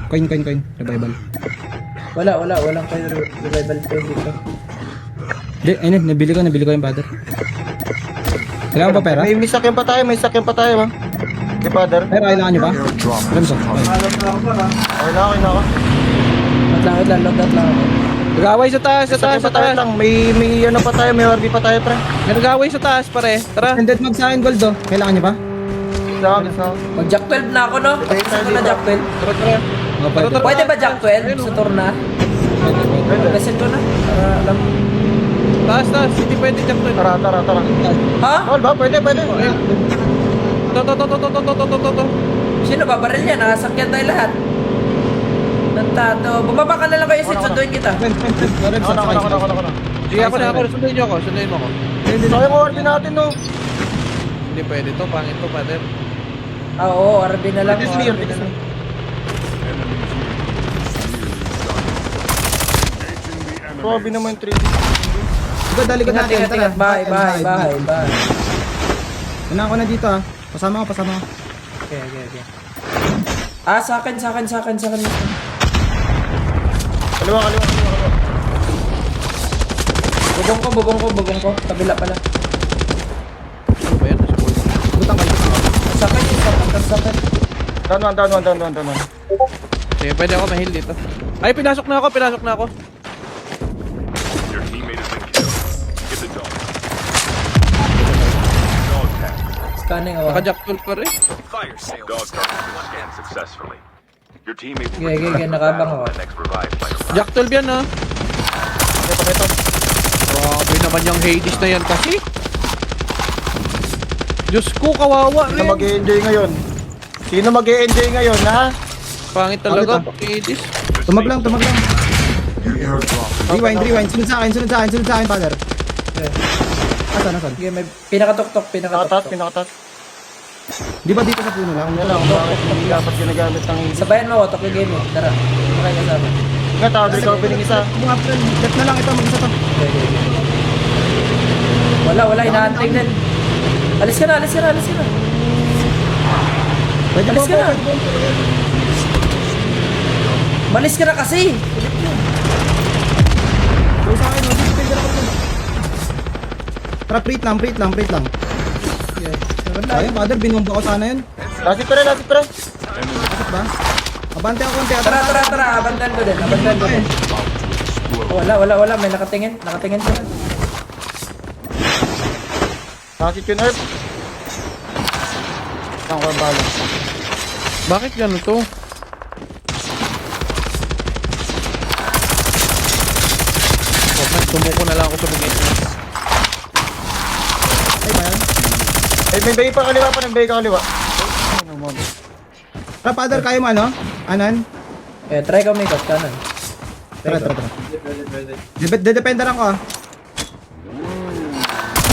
Coin. Revival. Walang kayo revival pa dito. Hindi, ayun, nabili ko yung father. Kailangan pa pera? May sakyan pa tayo, ma. Kay father. Pera, kailangan nyo ba? Alam ko. Okay na ako. Wait lang, loadout lang ako. Nag-away sa taas, Sakyan pa tayo lang. May ano pa tayo, may RB pa tayo, pre. Nag-away sa taas, pare. Tara. Sended mag sa akin gold oh. Kailangan nyo ba? Mag Jack 12 na ako, no? Gusto ko na Jack 12. Tara. Pwede ba Jack 12 sa tour na? Pwede ko na. Para alam. Taas. Hindi pwede jump to. Tara. Ha? Tol ba? Pwede. To. Sino ba? Baril yan. Nakasakyan tayo lahat. Nantato. Bumaba ka na lang kayo, Sid. Sunduin kita. Ako. Sige, ako na. Sunduin nyo ako. Sunduin mo ako. Sayang ko RB natin, no. Hindi pwede to. Pangit to, father. Oo, RB na lang. This me. Grabe naman yung 3D. Diba, dali ka natin. Ingat. Bahay. Una ako na dito ah. Pasama ko. Okay. Sa akin. Kaliwa. Bubong ko. Kabila pala. Ano ba yan? Butang kayo. Sa akin. Down one. Sige, pwede ako ma-heal dito. Ay, pinasok na ako. Your teammate has been killed. Get the dog. Dog tag. Scanning ako. Naka-jack tool pa rin. Fire sale. Dog tag has been scanned successfully. Your teammate will Okay, return to nakabang battle ako. on the next revive flight. Jack 12 yan, ha? Grabe naman yung Hades na yan kasi. Diyos ko, kawawa Sino rin. mag-e-enjoy ngayon, ha? Pangit talaga, Hades. Tumag lang. Rewind. Sunod sa akin, father. Asan? Okay, may pinakatok-tok. Pinakatas. Di ba dito sa puno lang? Yan lang, bakit hindi dapat ginagamit ng... Sabayan mo, Tokyo Game. Tara. Makay kasama. Nga, tawag recovery ng isa. Mga friend, left na lang ito, mag-isa to. Wala, inaantay din. Alis ka na. Pwede Alis ka na. Malis ka na kasi. Sa akin, tara, prate lang. Ayun, father, binomba ko sana yun. Lasit pa rin. Bakit ba? Abante ako konti. Tara. Abandan ko din. Wala. May nakatingin siya. Lasit yun, Earth. Ang bala. Bakit gano'n to? Tumuko na lang ako sa bugit. May bay pa kaliwa. Tara, father, kayo mo ano? Anan? Try ka umikot kanan. Tara. Dedependa lang ko ah.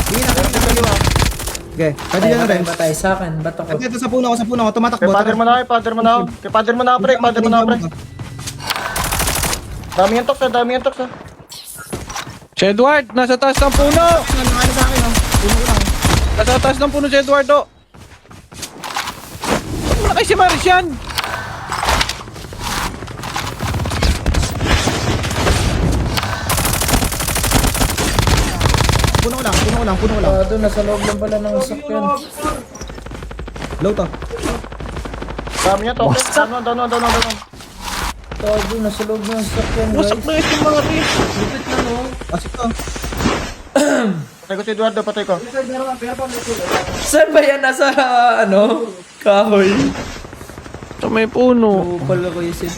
Sige na, kaliwa. Okay, pwede dyan na rin. Batay sa akin. Bato ko. Ito sa puno ko, tumatakbo. Kay father mo na ako. Kay father mo na ako, pre. Dami yung toks, ha. Si Edward, nasa taas ng puno! Ano sa akin, oh. Puno ko lang. Nasa taas ng puno si Edward, oh! Wala kayo si Maris yan! Puno ko lang. Doon, nasa loob lang pala ng sakyan. Low to. Dami niya toks. Down. Doon, nasa loob ng sakyan, guys. Wasak na yung Maris! Lupit na, no? Pasok to. Patay ko si Eduardo, patay ko. Saan ba yan? Nasa, kahoy. Sa may puno. Pala ko yung Sid.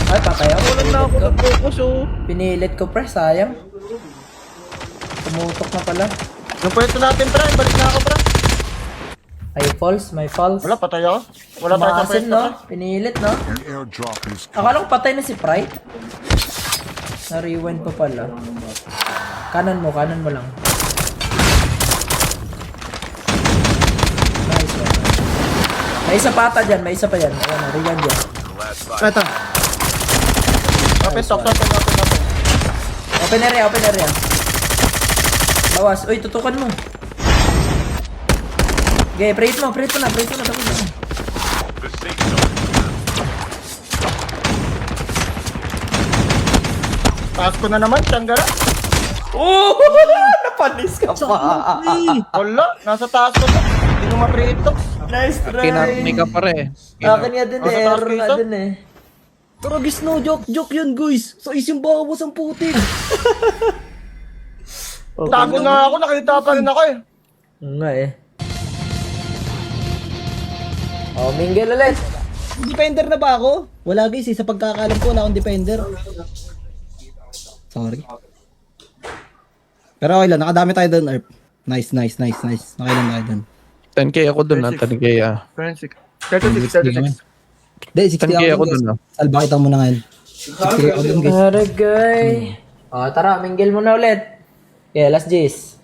Ay, patay ako. Walang na ako nag-focus, oh. Pinilit ko, pre. Sayang. Tumutok na pala. Yung pwesto natin, pre. Balik na ako, pre. Ay, false. May false. Wala, patay ako. Wala tayo sa Maasin, pwesto, no? pre. Pinilit, no? Akala ko patay na si Pride. Na-rewind pa pala. Kanan mo lang. Nice one. May isa pa ata dyan, may isa pa yan. Ayan, rewind yan. Ito. Open, toks. Open Open area, open area. Bawas. Uy, tutukan mo. Okay, pray mo na. Tapos na. The safe zone. Taas ko na naman, Tanggara. Oh! Napanis ka pa. Wala, nasa taas ko na. Hindi ko ma-pre-hit to. Nice try. Kinarami ka pare. Akin nga din Nasa eh. taas Error kayo, nga Sam? din eh. Pero guys, no, joke yun guys. Sa isang bawas ang putik. Tago na ako, nakita pa rin ako eh. Nga eh. Oh, mingle ulit. Defender na ba ako? Wala guys, sa pagkakalam ko wala akong defender. Sorry. Pero okay lang, nakadami tayo doon, Erp. Nice. Nakailan tayo doon. 10k ako dun 10k 36. Hindi, 60 10K ako ako doon. dun, ah. Salba kita muna ngayon. 60 ako doon guys. Aragay. Oh, tara, mingle muna ulit. Okay, last G's.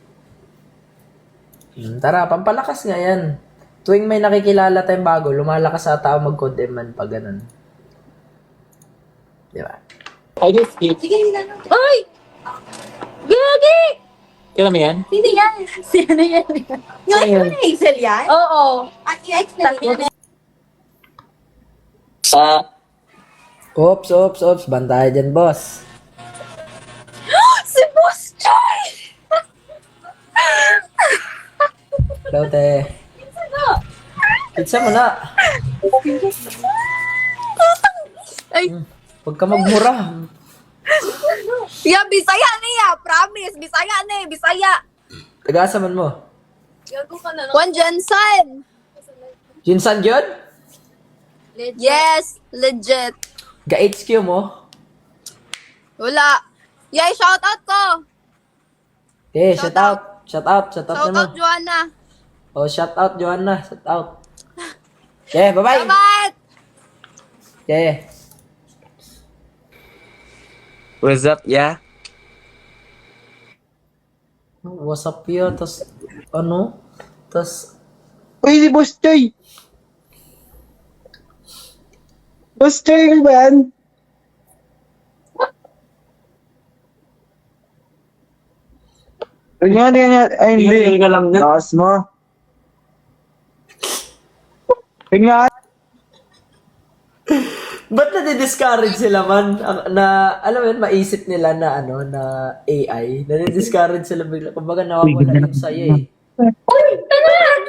Tara, pampalakas nga yan. Tuwing may nakikilala tayong bago, lumalakas sa tao mag-code man pag ganun. Di ba? Uy! Gagi! Kailan mo yan? Sino yan? Sino yan? Yung Hazel yan? Oo. At i-explain. Oops. Bantay dyan, boss. Si Boss Choy! Hello, te. Pizza mo na. Ay, Huwag ka magmura. yeah, Bisaya niya. Promise. Bisaya. Tagasaman mo. Juan Jensen. Jinsan yun? Yes, legit. Ga-HQ mo? Wala. Yay, shout out ko. Okay, shout out. Shout out Shout na mo. out, Joanna. Oh, shout out, Joanna. Shout out. Okay, bye-bye. Salamat. Okay. What's up, yeah? What's up yun? Tas, ano? Tas, Uy, si Boss Choy! Boss Choy ba yan? Tingnan. Ay, hindi. ka lang na. Taas mo. Tingnan. ba't nadi-discourage sila man? Na, alam mo yun, maisip nila na, ano, na AI. Nadi-discourage sila bigla. Kumbaga, nawawala yung saya eh. Uy! Ano yan?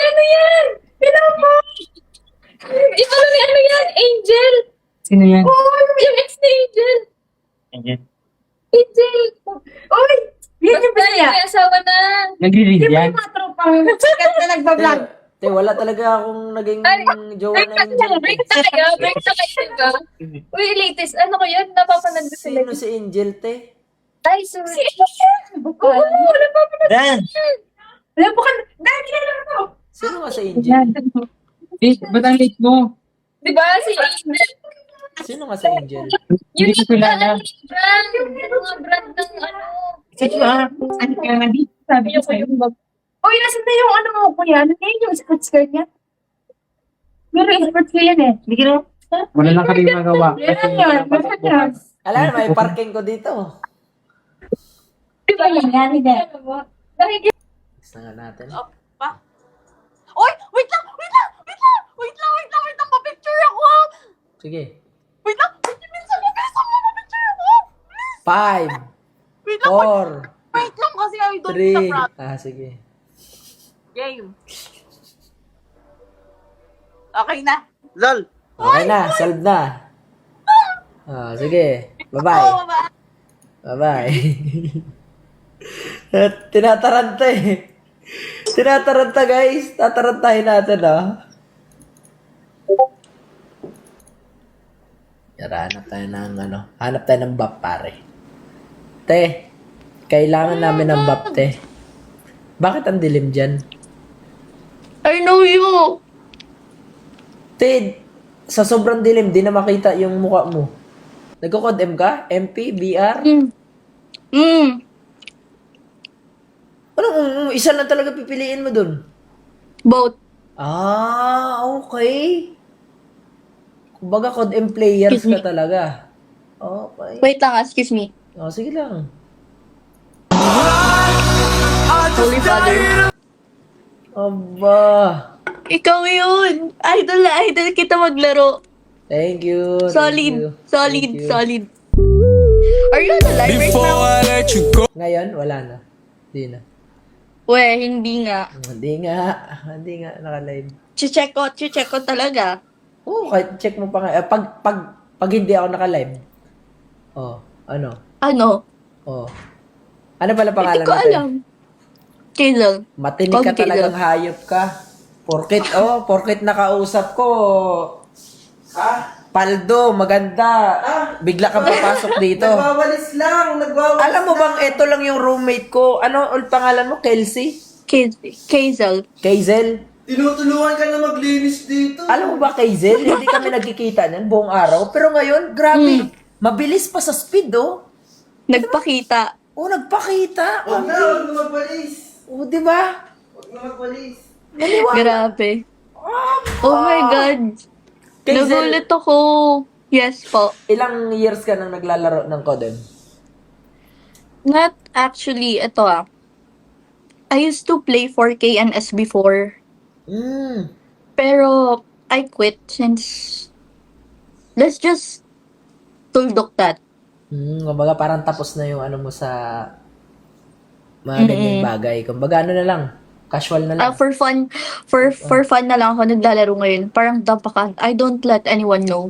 Ano yan? Pinapa! Ito ni ano yan? Angel! Sino yan? Oh, yung ex ni Angel! Angel! Uy! Yan yung Bisaya. May asawa na. Nag-read Yung yan? mga tropang sikat na nagbablog. Te, wala talaga akong naging jowa Break na Angel. break na kayo, diba? Uy, latest, ano ko yun? Napapanood ko sila. Sino si Angel, te? Ay, sorry. Si Angel! Oo, napapanood ko Dan! Alam mo ka, dahil kilala ko. Sino nga si Angel? Ba't ang late mo? Diba, si Angel? Sino nga si Angel? Yung Hindi ko kilala. brand, yung mga brand ng ano. Sige ba? Ano kaya nga di? Sabi Yung ko yung bag. Uy, nasan na yung ano mo ko yan? Ano yung sports car niya? Meron yung sports car yan eh. Hindi ka na. Wala lang kami magawa. Meron yun, meron yun. Alam, may parking ko dito. Diba yan? Yan, yan. Dahil Gusto nga natin. Uy, wait lang. Pa-picture ako. Sige. Wait lang. Minsan mo, pa-picture ako. 5, Wait lang. 4, Wait lang kasi I don't 3. Ah, sige. Game. Okay na. Lol. Okay na, solve na. Ah, sige. Bye-bye. Bye. Bye-bye. Tinataranta eh. Tinataranta guys. Tatarantahin natin ah. Yara, hanap tayo ng ano. Hanap tayo ng bap pare. Te, kailangan namin ng bap te. Bakit ang dilim dyan? I know you. Te, sa sobrang dilim, di na makita yung mukha mo. Nagko-code M ka? MP? BR? Anong isa lang talaga pipiliin mo dun? Both. Ah, okay. Kumbaga code M players ka talaga. Okay. Wait lang, excuse me. Oh, sige lang. Holy Father. Aba. Ikaw yun. Idol na idol kita maglaro. Thank you. Solid. Solid. Are you on the live right now? Ngayon, wala na. Hindi na. Hindi nga. Hindi nga naka-live. Check ko talaga. Oo, kahit check mo pa nga. Pag hindi ako naka-live. Oh, ano? Oh. Ano pala pangalan Hindi ko natin? alam. Kailan? Matinik ka talagang hayop ka. Porkit nakausap ko. Paldo, maganda. Bigla kang papasok dito. Nagwawalis lang. Alam mo bang ito lang yung roommate ko? Ano ang pangalan mo? Kelsey? Kazel. Tinutulungan ka na maglinis dito. Alam mo ba, Kaizel, hindi kami nagkikita niyan buong araw. Pero ngayon, grabe. Mabilis pa sa speed, oh. Nagpakita. Nagpakita. Huwag na magwalis. Di ba? Huwag na magwalis. Maniwala. Grabe. Oh my God. Kaizel, Nagulat ako. Yes po. ilang years ka nang naglalaro ng Codem? Not actually, ito I used to play 4K and S before. Pero I quit since let's just tuldok that. Kumbaga parang tapos na yung ano mo sa mga ganyang bagay. Kumbaga ano na lang, casual na lang. For fun na lang ako naglalaro ngayon. Parang dampakan. I don't let anyone know.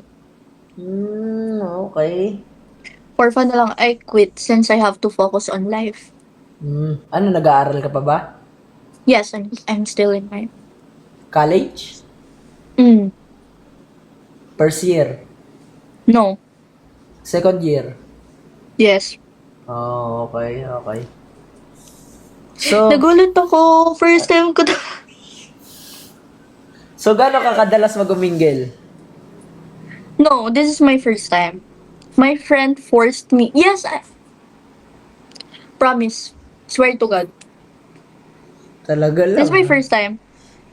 Okay. For fun na lang, I quit since I have to focus on life. Ano, nag-aaral ka pa ba? Yes, I'm still in my College? First year? No. Second year? Yes. Oh, okay. So, Nagulat ako. First time ko so gaano ka kadalas mag-umingle? No, this is my first time. My friend forced me. Yes, promise. Swear to God. Talaga lang. This is my first time.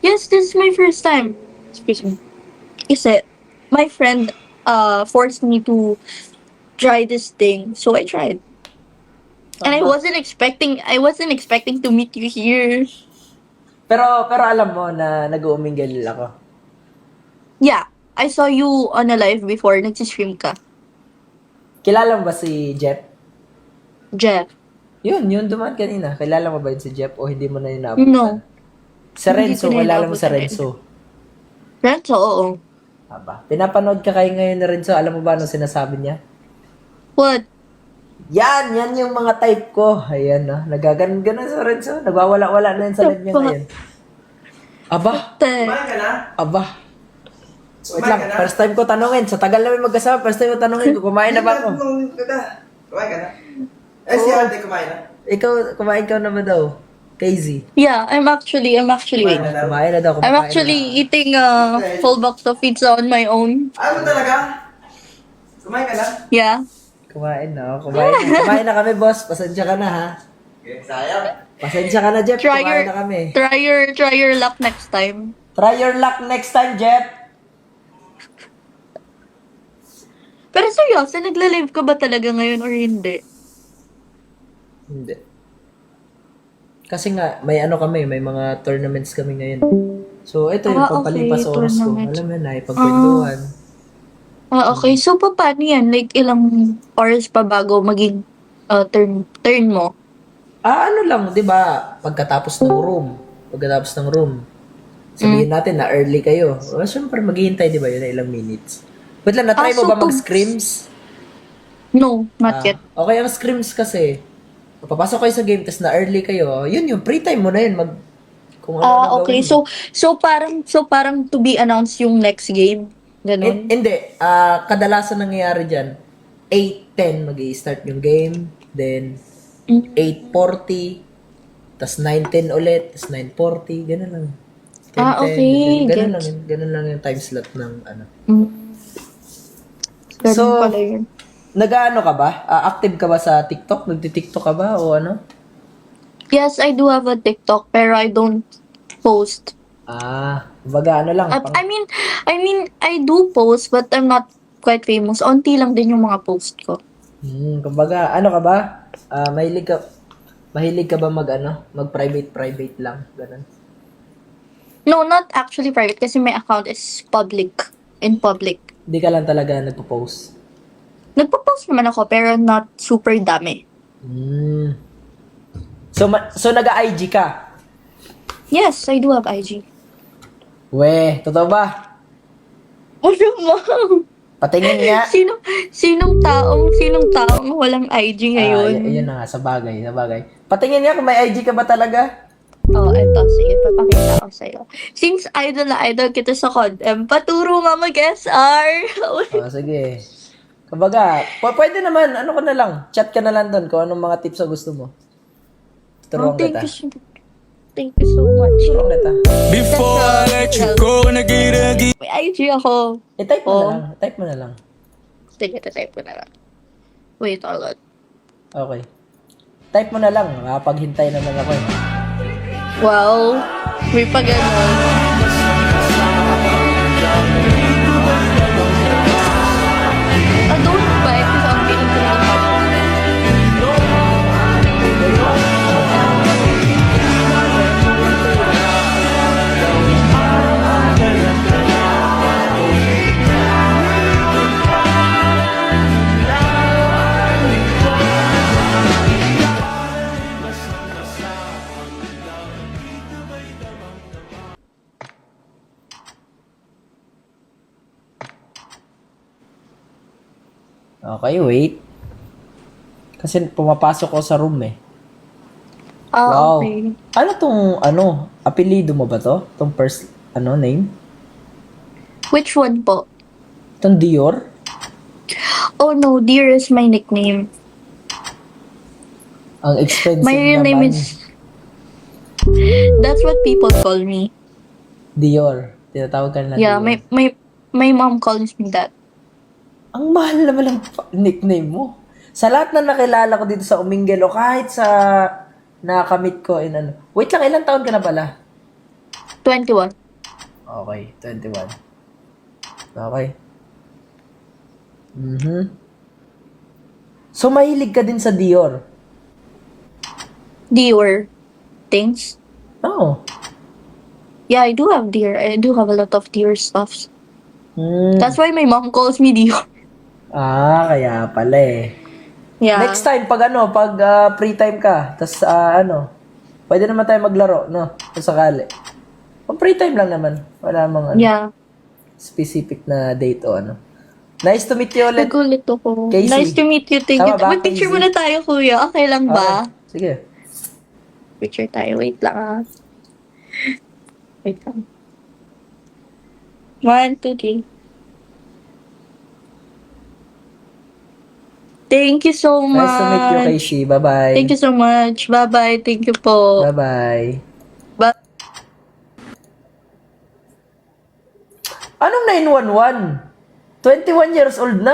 Yes, this is my first time. Excuse me. Kasi, my friend forced me to try this thing. So I tried. And I wasn't expecting to meet you here. Pero alam mo na nag-umingle ako. Yeah, I saw you on a live before. Nagsistream ka. Kilala mo ba si Jeff? Jeff. Yun duman kanina. Kilala mo ba yun si Jeff o hindi mo na yun naabutan? No. Sa Hindi Renzo, ko na kilala mo sa inaabutan. Renzo. Renzo, oo. Aba, pinapanood ka kayo ngayon na Renzo. Alam mo ba anong sinasabi niya? What? Yan yung mga type ko. Ayan na, nagaganon-ganon sa Renzo. Nagwawala-wala na yun sa live niya ngayon. Aba, aba. Wait lang, first time ko tanungin. Sa tagal namin magkasama, first time ko tanungin ko, kumain na ba ako? Kumain ka na? Si Ate kumain na? Ikaw, kumain ka na ba daw? KZ? Yeah, I'm actually wait. Kumain na daw, I'm actually eating a full box of pizza on my own. Ayaw mo talaga? Kumain ka na? Yeah. Kumain na kami, boss. Pasensya ka na, ha? Okay, sayang. Pasensya ka na, Jeff. Kumain na kami. Try your luck next time. Try your luck next time, Jeff. Pero seryoso, nagla-live ka ba talaga ngayon or hindi? Hindi. Kasi nga, may mga tournaments kami ngayon. So, ito yung pampalipas okay, oras ko. tournaments. Alam mo na, ipagkwentuhan. Okay. So, paano yan? Like, ilang hours pa bago maging turn mo? Ano lang, di ba? Pagkatapos ng room. Sabihin natin na early kayo. Siyempre, maghihintay, di ba? Yun na ilang minutes. Wait lang, na-try mo so ba mag-scrims? No, not yet. Okay, ang scrims kasi, papasok kayo sa game, tapos na early kayo, yun yung free time mo na yun. Kung ano Okay. gawin mo. So parang to be announced yung next game. Ganun. Hindi. Kadalasan nangyayari dyan, 8:10 mag-i-start yung game, then 8:40, tas 9:10 ulit, tas 9:40, ganun lang. 10:10, okay. Ganun lang yung time slot ng ano. Ganun So, pala yun. nag-ano ka ba? Active ka ba sa TikTok? Nagti-TikTok ka ba o ano? Yes, I do have a TikTok, pero I don't post. Baga ano lang. I mean, I do post, but I'm not quite famous. Onti lang din yung mga post ko. Kumbaga, ano ka ba? Mahilig ka. Mahilig ka ba mag-private lang, ganun? No, not actually private kasi my account is public. In public. Hindi ka lang talaga nagpo-post. Nagpo-post naman ako pero not super dami. So nag-IG ka? Yes, I do have IG. Totoo ba? Ano mo? Patingin nga. Sinong taong walang IG ngayon? Yun na nga, sa bagay. Patingin nga kung may IG ka ba talaga? Eto, sige, papakita ko sa'yo. Since idol na idol kita sa Condem, paturo nga mag-SR. Sige. Kumbaga, pwede naman, ano ka na lang, chat ka na lang doon kung anong mga tips na gusto mo. Turuan kita. Thank you so much. Turuan kita. Before I let you go, may IG ako. Type mo na lang. Sige, type ko na lang. Wait, hold on. Okay. Type mo na lang, makapaghintay na lang ako. Wow, may pa ganun. Don't ba? Kasi ang feeling ko lang. Okay, wait. Kasi pumapasok ko sa room eh. Wow. Okay. Ano tong, apelido mo ba to? Tong first, name? Which one po? Tong Dior? Oh no, Dear is my nickname. Ang expensive My real name naman. is... That's what people call me. Dior. Tinatawag ka na Yeah, Dior. my mom calls me that. Ang mahal naman ng nickname mo. Sa lahat na nakilala ko dito sa Uminggel o kahit sa nakamit ko in Wait lang, ilang taon ka na pala? 21. Okay, 21. Okay. So, mahilig ka din sa Dior? Dior things. Oo. Yeah, I do have Dior. I do have a lot of Dior stuffs. That's why my mom calls me Dior. Kaya pala eh. Yeah. Next time, pag free time ka, tas pwede naman tayo maglaro, no? Kung sakali. Pag free time lang naman. Wala mang Yeah. specific na date o Nice to meet you ulit. Nagulit ako. Casey. Nice to meet you. Thank you. Tama ba, Mag-picture Casey? muna tayo, kuya. Okay lang ba? Okay. Sige. Picture tayo. Wait lang Wait lang. 1, 2, 3. Thank you so much. Nice to meet you, Casey. Bye-bye. Thank you so much. Bye-bye. Thank you po. Bye-bye. Bye. Anong 911? 21 years old na.